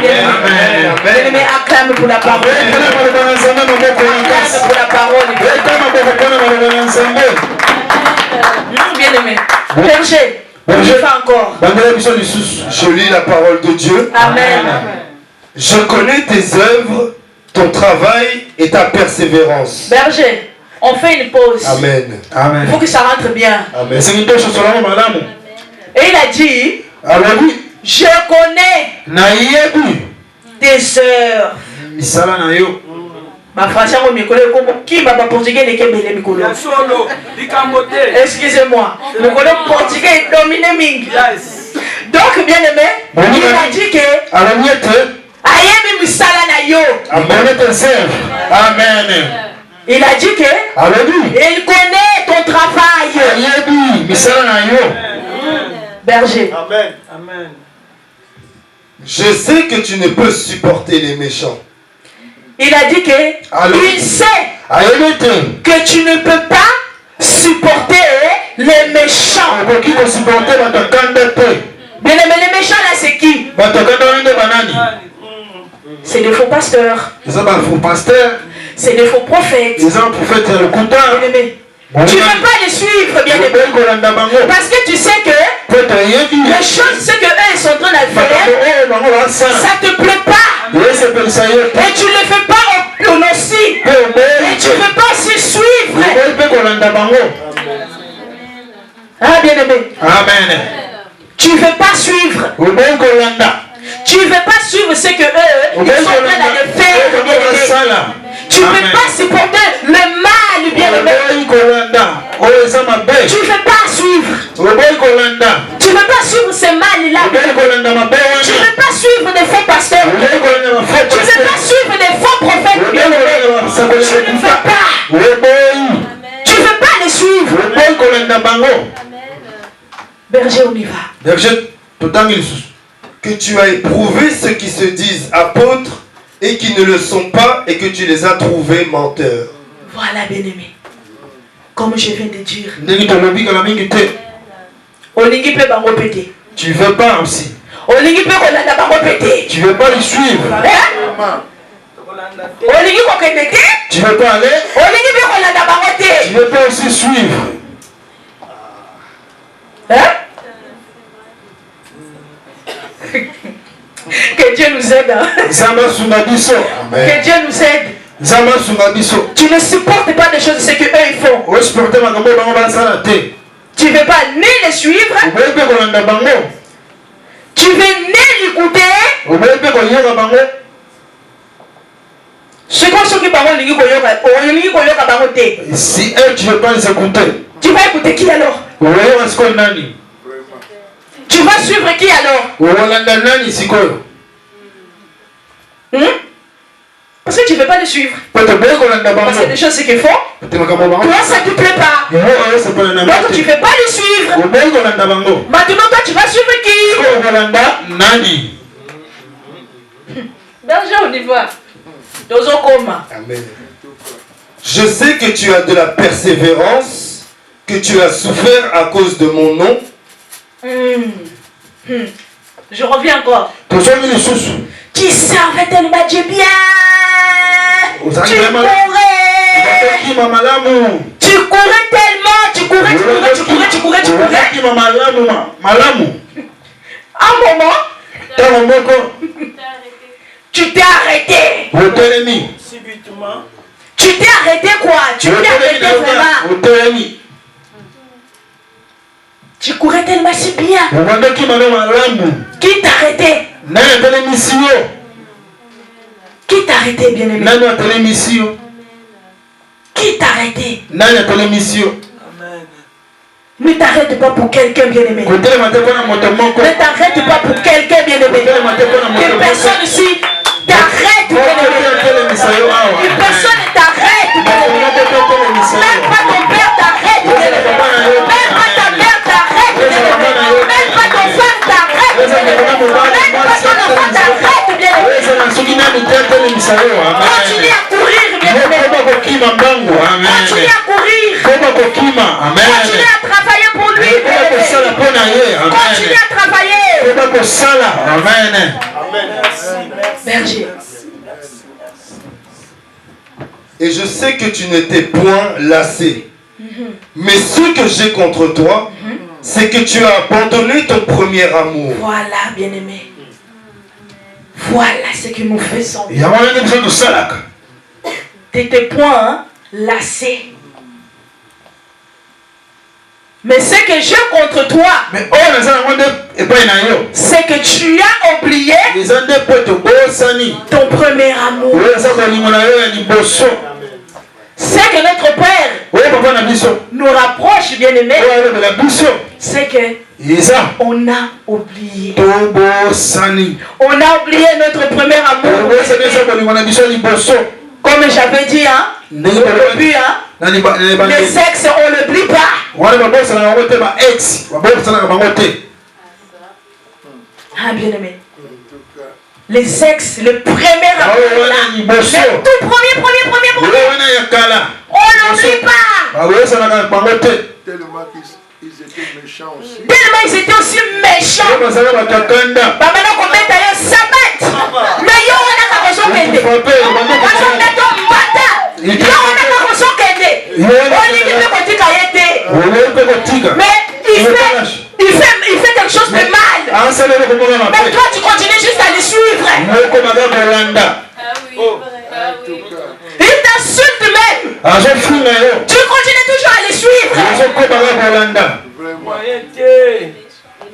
Bien-aimé, acclame pour la parole. Acclame pour la parole. Bien-aimé. Berger, on y va encore. Je lis la parole de Dieu. Amen. Je connais tes œuvres, ton travail et ta persévérance. Berger, on fait une pause. Amen. Il faut que ça rentre bien. Amen. Et il a dit, je connais tes œuvres. Ma français, excusez-moi. Le portugais est dominé Ming. Donc, bien aimé, il a dit que il a dit que il connaît ton travail. Berger. Amen. Je sais que tu ne peux supporter les méchants. Il a dit que il sait que tu ne peux pas supporter les méchants. Bien aimé, les méchants là c'est qui? C'est des faux pasteurs. C'est des faux prophètes. Bien aimé, tu ne veux pas les suivre, bien aimé. Parce que tu sais que les choses, ce que eux sont en train de faire, ça ne te plaît pas. Et tu ne le fais pas au aussi. Et tu ne veux pas aussi suivre. Ah, bien aimé. Amen. Tu ne veux pas suivre. Tu ne veux pas suivre ce que eux ils sont en train de faire, bien aimé. Tu ne veux pas supporter le mal, bien aimé. Tu ne veux pas suivre. Tu ne veux pas suivre ce mal-là. Tu ne veux pas suivre des faux pasteurs. Tu ne veux pas suivre des faux prophètes, bien aimé. Tu ne veux pas. Tu ne veux pas les suivre. Berger, on y va. Que tu as éprouvé ceux qui se disent apôtres et qui ne le sont pas et que tu les as trouvés menteurs. Voilà, bien-aimé. Comme je viens de dire. Tu veux pas aussi. Tu veux pas les suivre. Tu veux pas aller. Tu veux pas aussi suivre. Que Dieu nous aide. Que Dieu nous aide. Tu ne supportes pas des choses, c'est que eux ils font. Tu ne veux pas ni les suivre. Tu veux ni l'écouter. C'est comme ceux qui parlent de si eux tu veux pas les écouter, tu vas écouter qui alors? Tu vas suivre qui alors? Parce que tu ne veux pas le suivre. Parce que des choses c'est qu'ils font. Toi ça ne te plaît pas. Donc tu ne veux pas le suivre. Maintenant toi tu vas suivre qui? Berger, on y va. Amen. Je sais que tu as de la persévérance, que tu as souffert à cause de mon nom. Je reviens encore. Tu servais tellement Dieu bien. Tu courais. Tu courais tellement. Tu courais. Un moment. Tu t'es arrêté. Subitement. Tu t'es arrêté quoi? Tu t'es arrêté vraiment. Tu courais tellement si bien. Qui t'a arrêté? Qui t'a arrêté, bien-aimé? Qui t'a arrêté? Ne t'arrête pas pour quelqu'un, bien-aimé. Ne t'arrête pas pour quelqu'un, bien-aimé. Que personne ici t'arrête, bien-aimé. Que personne ne t'arrête, bien-aimé. Même pas ton père t'arrête, bien-aimé. Même pas ta mère t'arrête, bien-aimé. Même pas ton frère t'arrête, bien-aimé. Même pas ton enfant t'arrête, bien-aimé. Continue à courir, bien-aimé. Continue à courir. Continue à travailler pour lui, bien-aimé. Continue à travailler. Amen. Berger. Et je sais que tu n'étais point lassé. Mais ce que j'ai contre toi, c'est que tu as abandonné ton premier amour. Voilà, bien-aimé. Voilà ce que nous faisons. T'étais point lassé. Mais ce que j'ai contre toi, c'est que tu as oublié ton premier amour. C'est que notre Père nous rapproche, bien-aimés. C'est que on a oublié. On a oublié notre premier amour. Comme j'avais dit, au début, le sexe, on ne l'oublie pas. Ah, bien-aimé. Le sexe, le premier amour, le tout premier. On n'oublie pas. Tellement qu'ils étaient méchants aussi. Tellement ils étaient aussi méchants. Maintenant, qu'on met d'ailleurs sabbat. Mais yo, on a qu'à raison qu'elle est. Mais il fait quelque chose de mal. Mais toi tu continues juste à le suivre. Il t'insulte même. Tu continues toujours à le suivre.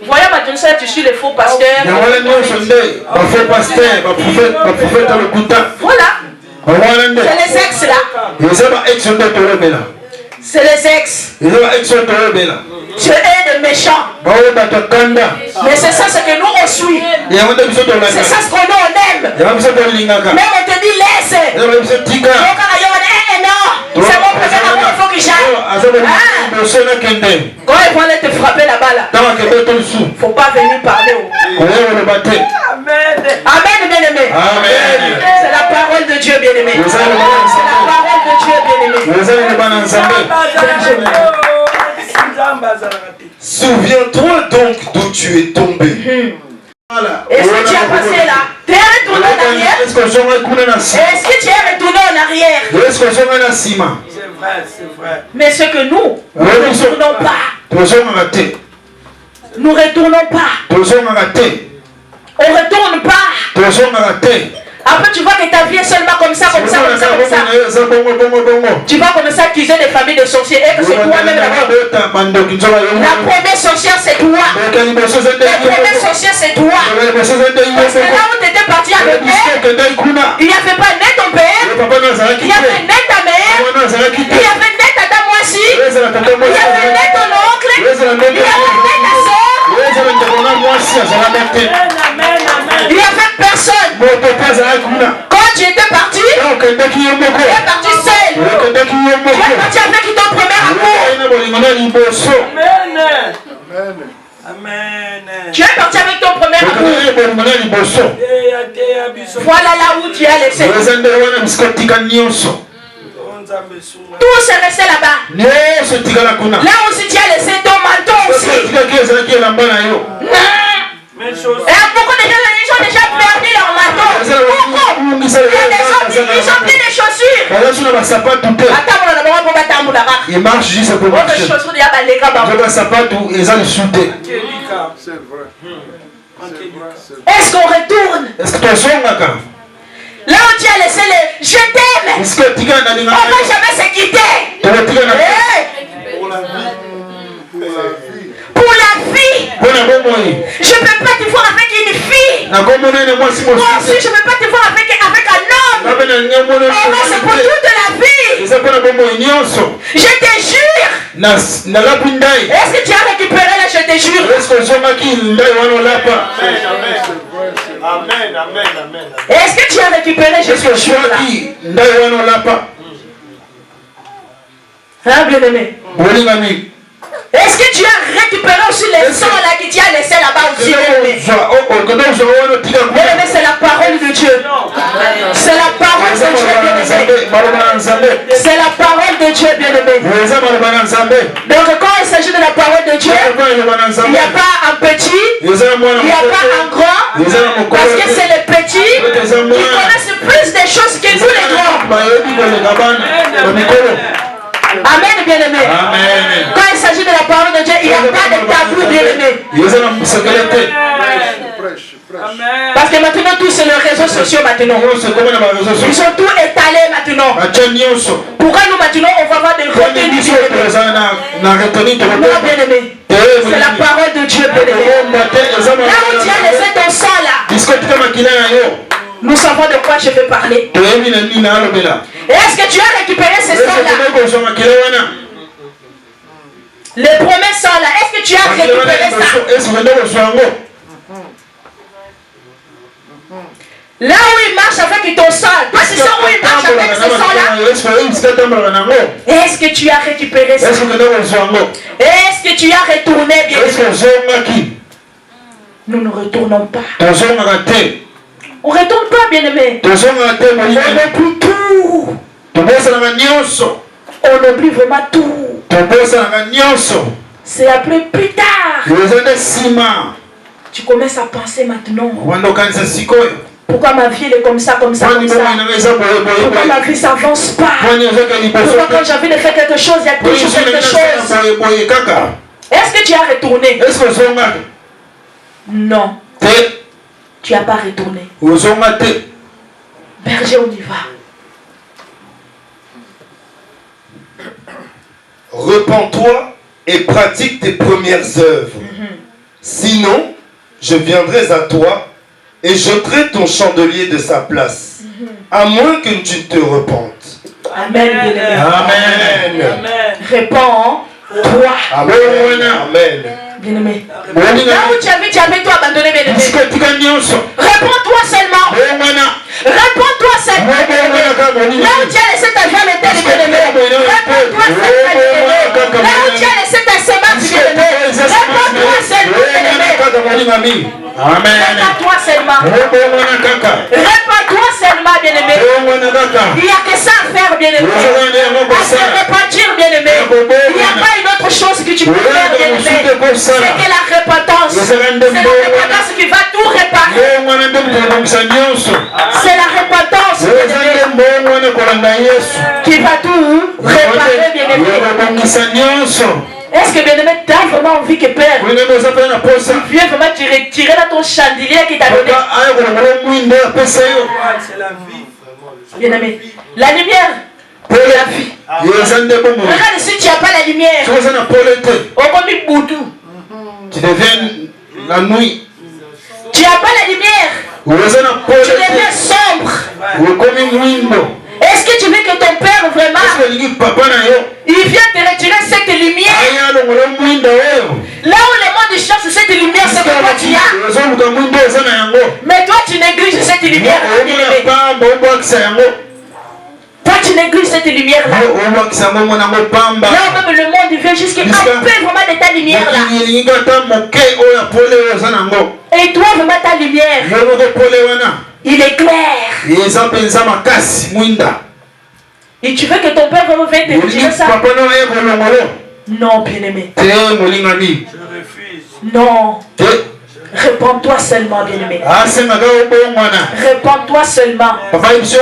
Voyons maintenant ça, tu suis les faux pasteurs. Voilà. C'est les ex là. C'est les ex. Tu es de méchants. Mais c'est ça ce que nous on suit. C'est ça ce qu'on aime. Même on te dit laisse. Non, c'est mon premier amour, il faut que j'aille. Quand ils vont aller te frapper là-bas là, faut pas venir parler. Amen. Amen, bien-aimé. C'est la parole de Dieu, bien-aimé. C'est la parole de Dieu, bien-aimé. Souviens-toi donc d'où tu es tombé. Est-ce que tu as passé là? Tu es retourné en arrière? Est-ce que tu es retourné en arrière? C'est vrai. Mais ce que nous ne retournons pas. Nous retournons pas. On retourne pas. Après, tu vois que ta vie est seulement comme ça. Tu vas commencer à accuser des familles de sorciers et que c'est toi-même là-bas. La première sorcière, c'est toi. La première sorcière, c'est toi. Parce que là où tu étais parti avec elle, il n'y avait pas net ton père, il y avait net ta mère, il y avait net ta dame aussi, il y avait net ton oncle, il y avait net ta soeur. Il n'y avait personne. Quand tu étais parti, tu es parti seul. Tu es parti avec ton premier amour. Amen. Tu es parti avec ton premier amour. Voilà là où tu as laissé. Tout s'est resté là-bas. Là aussi tu as laissé ton manteau aussi. Et beaucoup de gens ont déjà perdu leur manteau. Beaucoup. Ils ont pris des chaussures. Il marche juste pour marcher. C'est vrai. Est-ce qu'on retourne? Est-ce que tu as son Là où tu as as laissé le je t'aime. On ne va jamais se quitter. Pour la vie. Pour la vie. Je ne peux pas te voir avec une fille. Moi aussi, je ne peux pas te voir avec un homme. C'est pour toute la vie. Je te jure. Est-ce que tu as récupéré là, je te jure? Amen. Est-ce que tu as récupéré, je te jure là? Hein, bien-aimé? Est-ce que tu as récupéré aussi les sons là qui t'y a laissé là-bas aussi? Bien-aimé, c'est la parole de Dieu. C'est la parole de Dieu, bien-aimé. C'est la parole de Dieu, bien-aimé. Donc quand il s'agit de la parole de Dieu, il n'y a pas un petit, il n'y a pas un grand, parce que c'est les petits qui connaissent plus des choses que nous les grands. Amen, bien-aimé. Quand il s'agit de la parole de Dieu, il n'y a pas de tabou, bien-aimé. Parce que maintenant, tous c'est les réseaux sociaux maintenant. Ils sont tous étalés maintenant. Pourquoi nous maintenant, on va avoir des retenues? Non, bien-aimé. C'est la parole de Dieu, bien-aimé. Là où tu as laissé ton sang là, nous savons de quoi je vais parler. Est-ce que tu as récupéré ces sangs-là? Les premiers sangs là, est-ce que tu as récupéré ça? Là où il marche avec ton sang, toi tu sens où il marche avec ce sang-là? Est-ce que tu as récupéré ça? Est-ce que tu as retourné bien? Nous ne retournons pas. On ne retourne pas, bien-aimé. On oublie tout. On oublie vraiment tout. C'est après plus tard. Tu commences à penser maintenant. Pourquoi ma vie elle est comme ça, comme ça, comme ça? Pourquoi ma vie s'avance pas? Pourquoi quand j'ai envie de faire quelque chose, il y a toujours quelque chose? Est-ce que tu as retourné? Non. Tu n'as pas retourné. Berger, on y va. Repens-toi et pratique tes premières œuvres. Sinon, je viendrai à toi et j'ôterai ton chandelier de sa place. À moins que tu ne te repentes. Amen. Amen. Réponds-toi. Amen. Bien-aimé. Là où tu avais tout abandonné, bien-aimé. Réponds-toi seulement. Réponds-toi seulement. Là où tu as laissé ta femme éternelle, bien-aimé. Réponds-toi seulement. Là où tu as laissé ta semence, bien-aimé. Réponds-toi seulement, bien-aimé. Réponds-toi seulement. Réponds-toi seulement, bien-aimé. Il n'y a que ça à faire, bien-aimé. À se repentir, bien-aimé. Il n'y a pas une autre chose que tu peux faire, bien-aimé. C'est que la repentance. C'est la repentance qui va tout réparer. C'est la repentance, bien-aimé, qui va tout réparer, bien-aimé. Est-ce que, bien-aimé, tu as vraiment envie que Père viens vraiment te retirer dans ton chandelier qui t'a donné? Bien-aimé, la lumière pour la vie. Regarde, si tu n'as pas la lumière, tu deviens la nuit. Tu n'as pas la lumière, tu deviens sombre. Est-ce que tu veux que ton Père vraiment il vient te retirer cette lumière? Là où le monde cherche cette lumière, c'est que toi tu as. Mais toi tu négliges cette lumière. Toi tu négliges cette lumière là. Là même le monde vient jusqu'à un peu vraiment de ta lumière là. Et toi vraiment ta lumière, il est clair. Et tu veux que ton Père vienne te retirer ça? Non, bien-aimé. Je refuse. Non. Réponds-toi seulement, bien-aimé. Réponds-toi seulement. Il n'y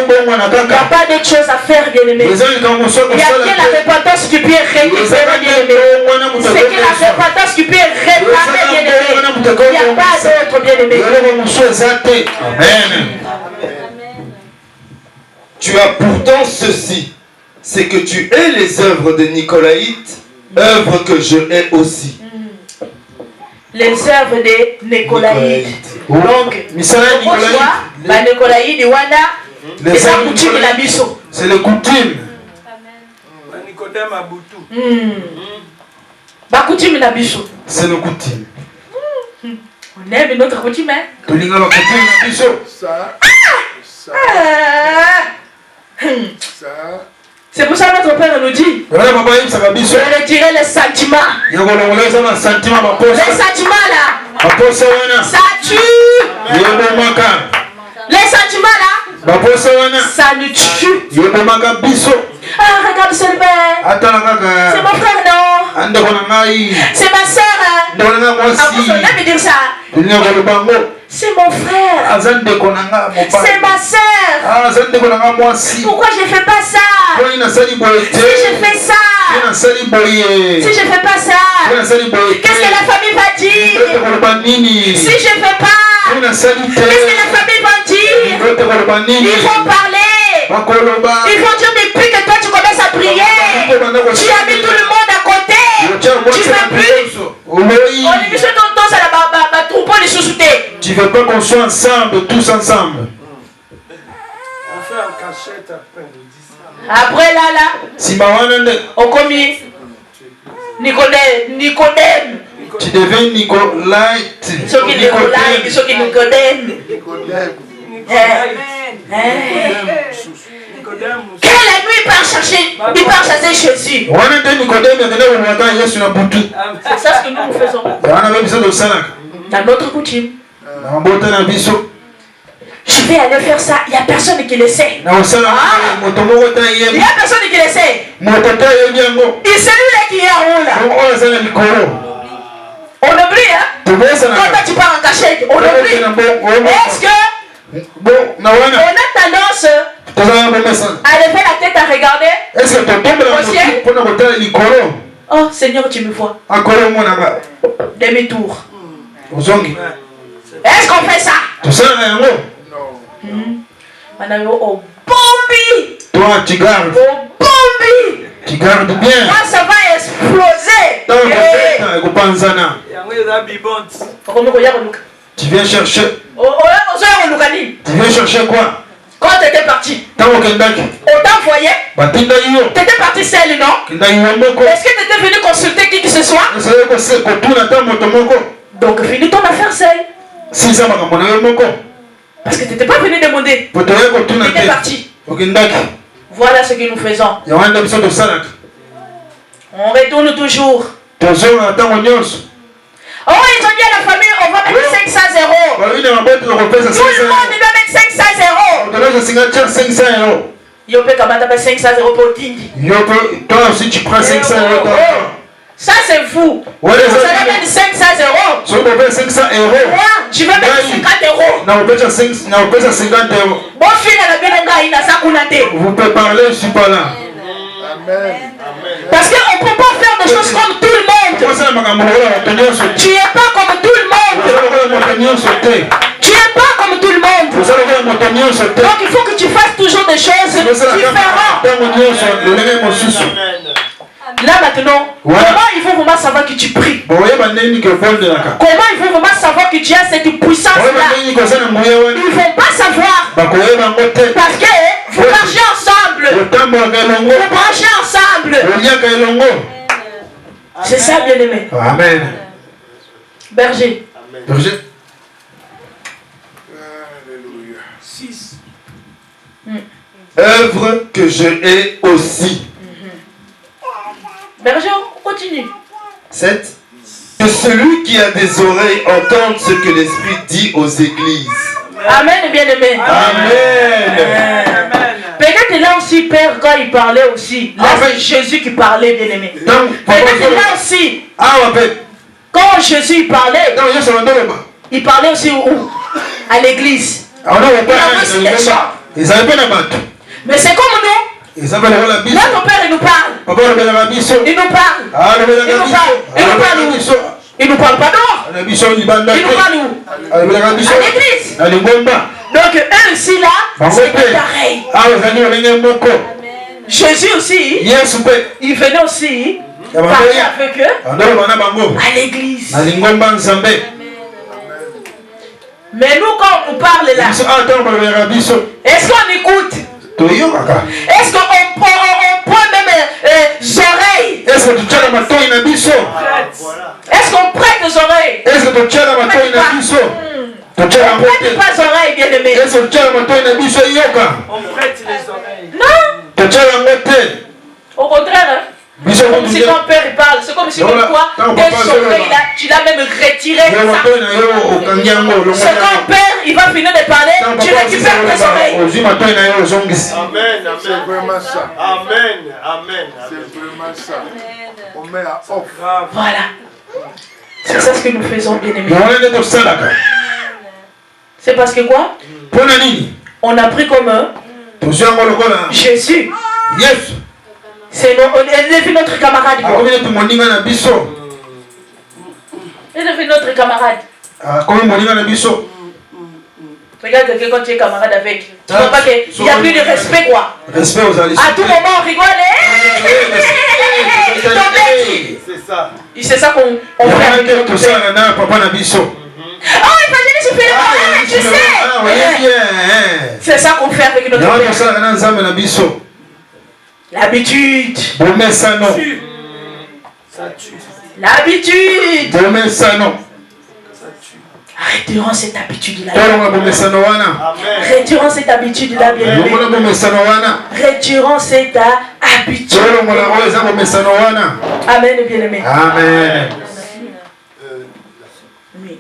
a pas d'autre chose à faire, bien-aimé. Il y a que la repentance qui peut récupérer, bien-aimé. C'est que la repentance qui peut réparer, bien-aimé. Il n'y a pas d'autre, bien-aimé. Tu as pourtant ceci, c'est que tu hais les œuvres de Nicolaïtes, œuvres que je hais aussi. Les œuvres des Nicolaïtes. Donc, les Nicolaïtes, c'est le coutume. C'est le coutume. On aime notre coutume, hein? C'est pour ça que notre Père nous dit de retirer les sentiments. Les sentiments là, ça tue. Les sentiments là, ça nous tue. Ah, regarde ce père. C'est mon frère, non? C'est ma soeur. Ah, vous allez me dire ça. C'est mon frère. C'est ma soeur. Pourquoi je ne fais pas ça? Si je fais ça, si je ne fais pas ça, qu'est-ce que la famille va dire? Si je ne fais pas, qu'est-ce que la famille va dire? Ils vont parler. Ils vont dire depuis que toi tu commences à prier, tu as mis tout le monde à côté. Tu ne veux plus. On est juste dans la troupeau de sous-soutés. Tu veux pas qu'on soit ensemble, tous ensemble. On fait un cachette après. Après là, on commis Nicodème. Tu deviens Nicolaïte. Ceux qui Nicolaïte, ceux qui Nicodème. Quelle est la nuit il part chasser Jésus. C'est ça ce que nous faisons. Dans notre coutume. Je vais aller faire ça. Il n'y a personne qui le sait. Il n'y a personne qui le sait. Et celui-là qui est en haut là. On oublie, hein? Quand tu pars en cachette, on oublie. Est-ce que on a tendance à lever la tête à regarder au ciel? Oh Seigneur, tu me vois. Demi-tour. Est-ce qu'on fait ça? Au bombi. Toi, tu gardes. Au bombi. Tu gardes bien. Moi, ça va exploser. Tu viens chercher. Tu viens chercher quoi? Quand tu étais parti, on t'envoyait. Tu étais parti seul, non? Est-ce que tu étais venu consulter qui que ce soit? Donc finis ton affaire seul. Parce que tu n'étais pas venu demander. Tu étais parti. Voilà ce que nous faisons. On retourne toujours. Oh, ils ont dit à la famille, on va mettre 500 €. Tout le monde doit mettre 500 €. Yo peut comment t'as 500 € pour Tingi. Toi aussi tu prends 500 €. Ça c'est fou. Vous allez mettre 500 €. Si on met 500 €. Moi, je vais mettre 50 €. Non, on peut faire 50 €. Bon fille à la bien il a ça qu'on a dit. Vous pouvez parler, je suis pas là. Amen. Parce qu'on ne peut pas faire des choses comme tout le monde. Tu n'es pas comme tout le monde. Tu n'es pas comme tout le monde. Donc il faut que tu fasses toujours des choses différentes. Là maintenant, comment il faut vraiment savoir que tu pries? Comment il faut vraiment savoir que tu as cette puissance-là? Ils ne vont pas savoir. Parce que vous marchez ensemble. Vous marchez ensemble. C'est ça, bien-aimé. Amen. Berger. Berger. Alléluia. 6. Œuvre que je hais aussi. Berger, on continue. 7. Que celui qui a des oreilles entende ce que l'Esprit dit aux églises. Amen, bien-aimé. Amen. Peut-être là aussi, Père, quand il parlait aussi, là c'est Jésus qui parlait, bien-aimé. Peut-être là aussi, quand Jésus parlait, il parlait aussi où? À l'église. Il avait aussi des chants. Mais c'est comme nous. Notre Père, il nous parle. Il nous parle. Il nous parle pas dehors. Il nous parle où? À l'église. Donc eux aussi là, c'est pareil. Jésus aussi, il venait aussi parler avec eux à l'église. Mais nous quand on parle là, est-ce qu'on écoute? Est-ce qu'on prend même les oreilles? Est-ce qu'on prête les oreilles? On ne prête pas les oreilles, bien aimé. On prête les oreilles. Non. Au contraire, c'est comme si ton père il parle, c'est comme si toi, tes oreilles là, tu l'as même retiré. C'est ton père, il va finir de parler, tu récupères tes oreilles. Amen, c'est vraiment ça. Amen, amen. C'est vraiment ça. On met à off. Voilà. C'est ça ce que nous faisons, bien aimés. C'est parce que quoi? On a pris comme Jésus. C'est notre camarade. Il est devenu notre camarade. Regarde quelqu'un quand tu es camarade avec. Tu vois pas qu'il n'y a plus de respect quoi. À tout moment on rigole. C'est ça. C'est ça qu'on fait avec notre père. Oh, évangéliste, tu fais tu sais. C'est ça qu'on fait avec notre père. L'habitude. L'habitude. Retirons cette habitude-là. Retirons cette habitude-là, bien aimé. Retirons cette habitude. Amen, bien aimé. Amen. Oui.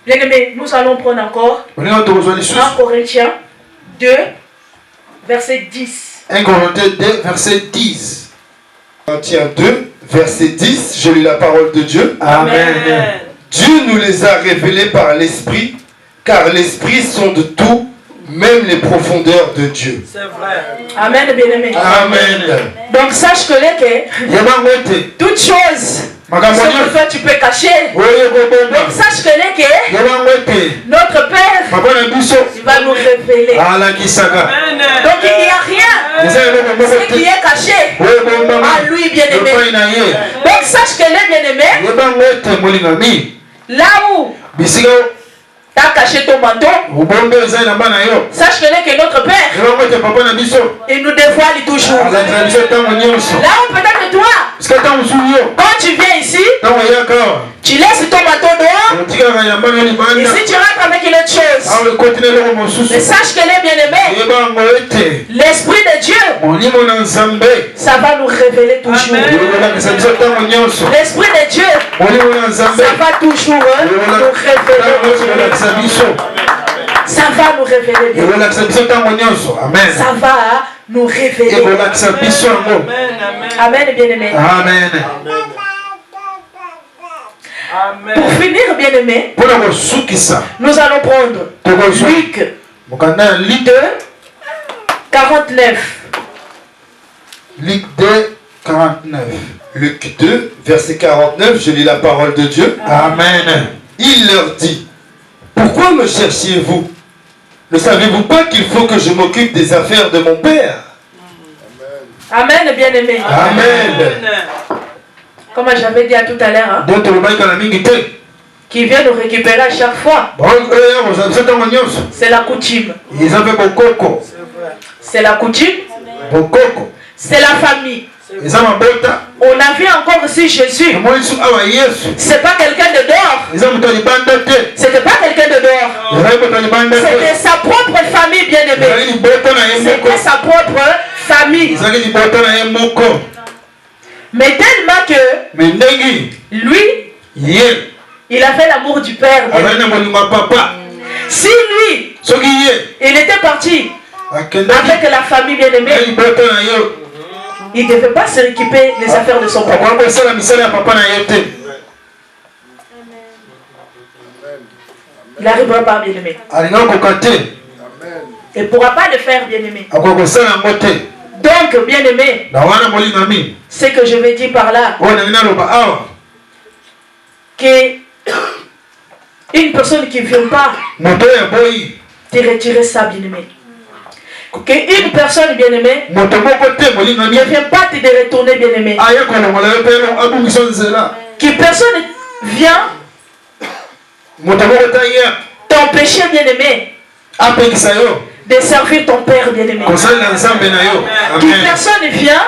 Bien aimé, nous allons prendre encore 1 Corinthiens 2, verset 10. 1 Corinthiens 2, verset 10. Corinthiens 2, verset 10, je lis la parole de Dieu. Amen. Dieu nous les a révélés par l'Esprit, car l'Esprit sonde tout, même les profondeurs de Dieu. C'est vrai. Amen, bien-aimé. Amen. Donc sache que toutes choses, ce que toi tu peux cacher. Donc sache que notre Père, il va nous révéler. Donc il n'y a rien ce qui est caché à lui, bien-aimé. Donc sache que les bien-aimés, là où tu as caché ton manteau, sache que notre Père, il nous dévoile toujours. Là où peut-être toi, quand tu viens ici, tu laisses ton manteau dehors, et si tu rentres avec une autre chose, mais sache que les bien-aimés, l'Esprit de Dieu, ça va nous révéler toujours. L'Esprit de Dieu, ça va toujours nous révéler. Ça va nous révéler. Ça va nous révéler. Amen, bien-aimé. Amen. Pour finir, bien-aimé, nous allons prendre Luc 2, 49. Luc 2, 49. Luc 2, verset 49, je lis la parole de Dieu. Amen. Il leur dit, pourquoi me cherchiez-vous? Ne savez-vous pas qu'il faut que je m'occupe des affaires de mon Père? Amen, bien-aimé. Amen. Comme j'avais dit à tout à l'heure, qui vient nous récupérer à chaque fois. C'est la coutume. C'est la coutume. C'est la famille. On a vu encore aussi Jésus. C'est pas quelqu'un de dehors. C'était pas quelqu'un de dehors. C'était sa propre famille, bien-aimée. C'était sa propre famille. Mais tellement que lui, il a fait l'amour du Père. Si lui, il était parti avec la famille bien-aimée, il ne devait pas se récupérer des affaires de son papa. Il n'arrivera pas, bien-aimé. Il ne pourra pas le faire, bien-aimé. Donc, bien-aimé, ce que je veux dire par là, que une personne qui ne vient pas te retirer ça, bien-aimé. Qu'une personne, bien-aimée, ne vient pas te retourner, bien-aimé. Que personne vient t'empêcher, bien-aimé, de servir ton Père, bien-aimé. Que personne vient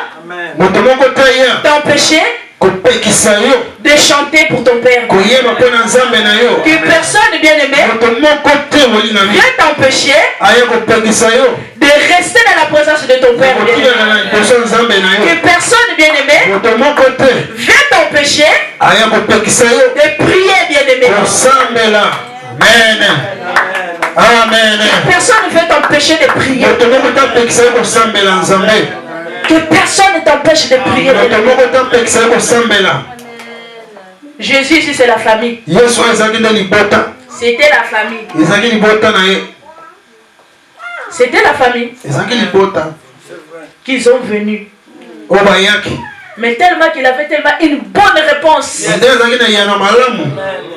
t'empêcher de chanter pour ton Père. Que personne, bien-aimé, vient t'empêcher de rester dans la présence de ton Père, bien-aimé. Que personne, bien-aimé, vient t'empêcher de prier, bien-aimé. Amen. Amen. Personne ne veut t'empêcher de prier. Que personne ne t'empêche de prier. Jésus, ici, c'est la famille. C'était la famille. C'était la famille qu'ils ont venu. Mais tellement qu'il avait tellement une bonne réponse.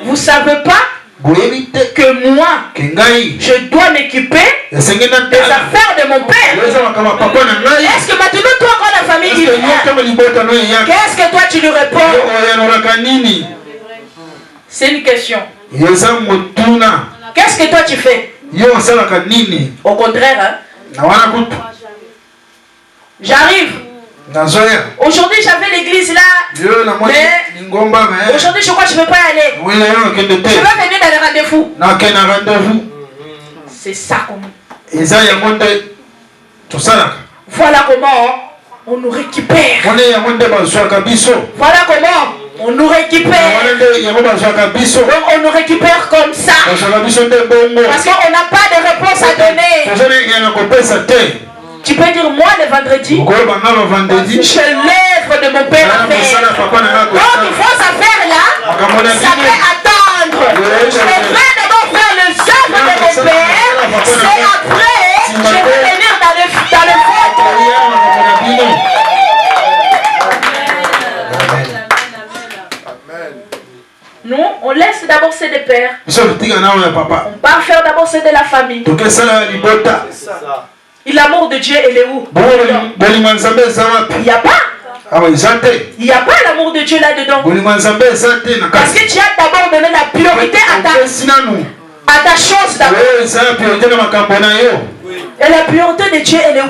Vous ne savez pas que moi, je dois m'occuper des affaires de mon Père. Est-ce que maintenant toi, quand la famille il vient, qu'est-ce que toi tu lui réponds? C'est une question. Qu'est-ce que toi tu fais? Au contraire, hein? J'arrive. Aujourd'hui j'avais l'église là, mais aujourd'hui je crois que je ne peux pas y aller. Je vais venir dans les rendez-vous. C'est ça comme. Voilà comment on nous récupère. Voilà comment on nous récupère. Donc on nous récupère comme ça. Parce qu'on n'a pas de réponse à donner. Tu peux dire moi le vendredi, je lève de mon Père à faire. Donc il faut ça faire là, ça peut attendre. Je vais d'abord faire les œuvres de mon Père, c'est après je vais venir dans le vôtre. Nous, on laisse d'abord ceux des pères. On part faire d'abord ceux de la famille. Et l'amour de Dieu, il est où? Il n'y a pas. Il n'y a pas l'amour de Dieu là-dedans. Parce que tu as d'abord donné la priorité à ta chose d'abord. Et la priorité de Dieu, elle est où?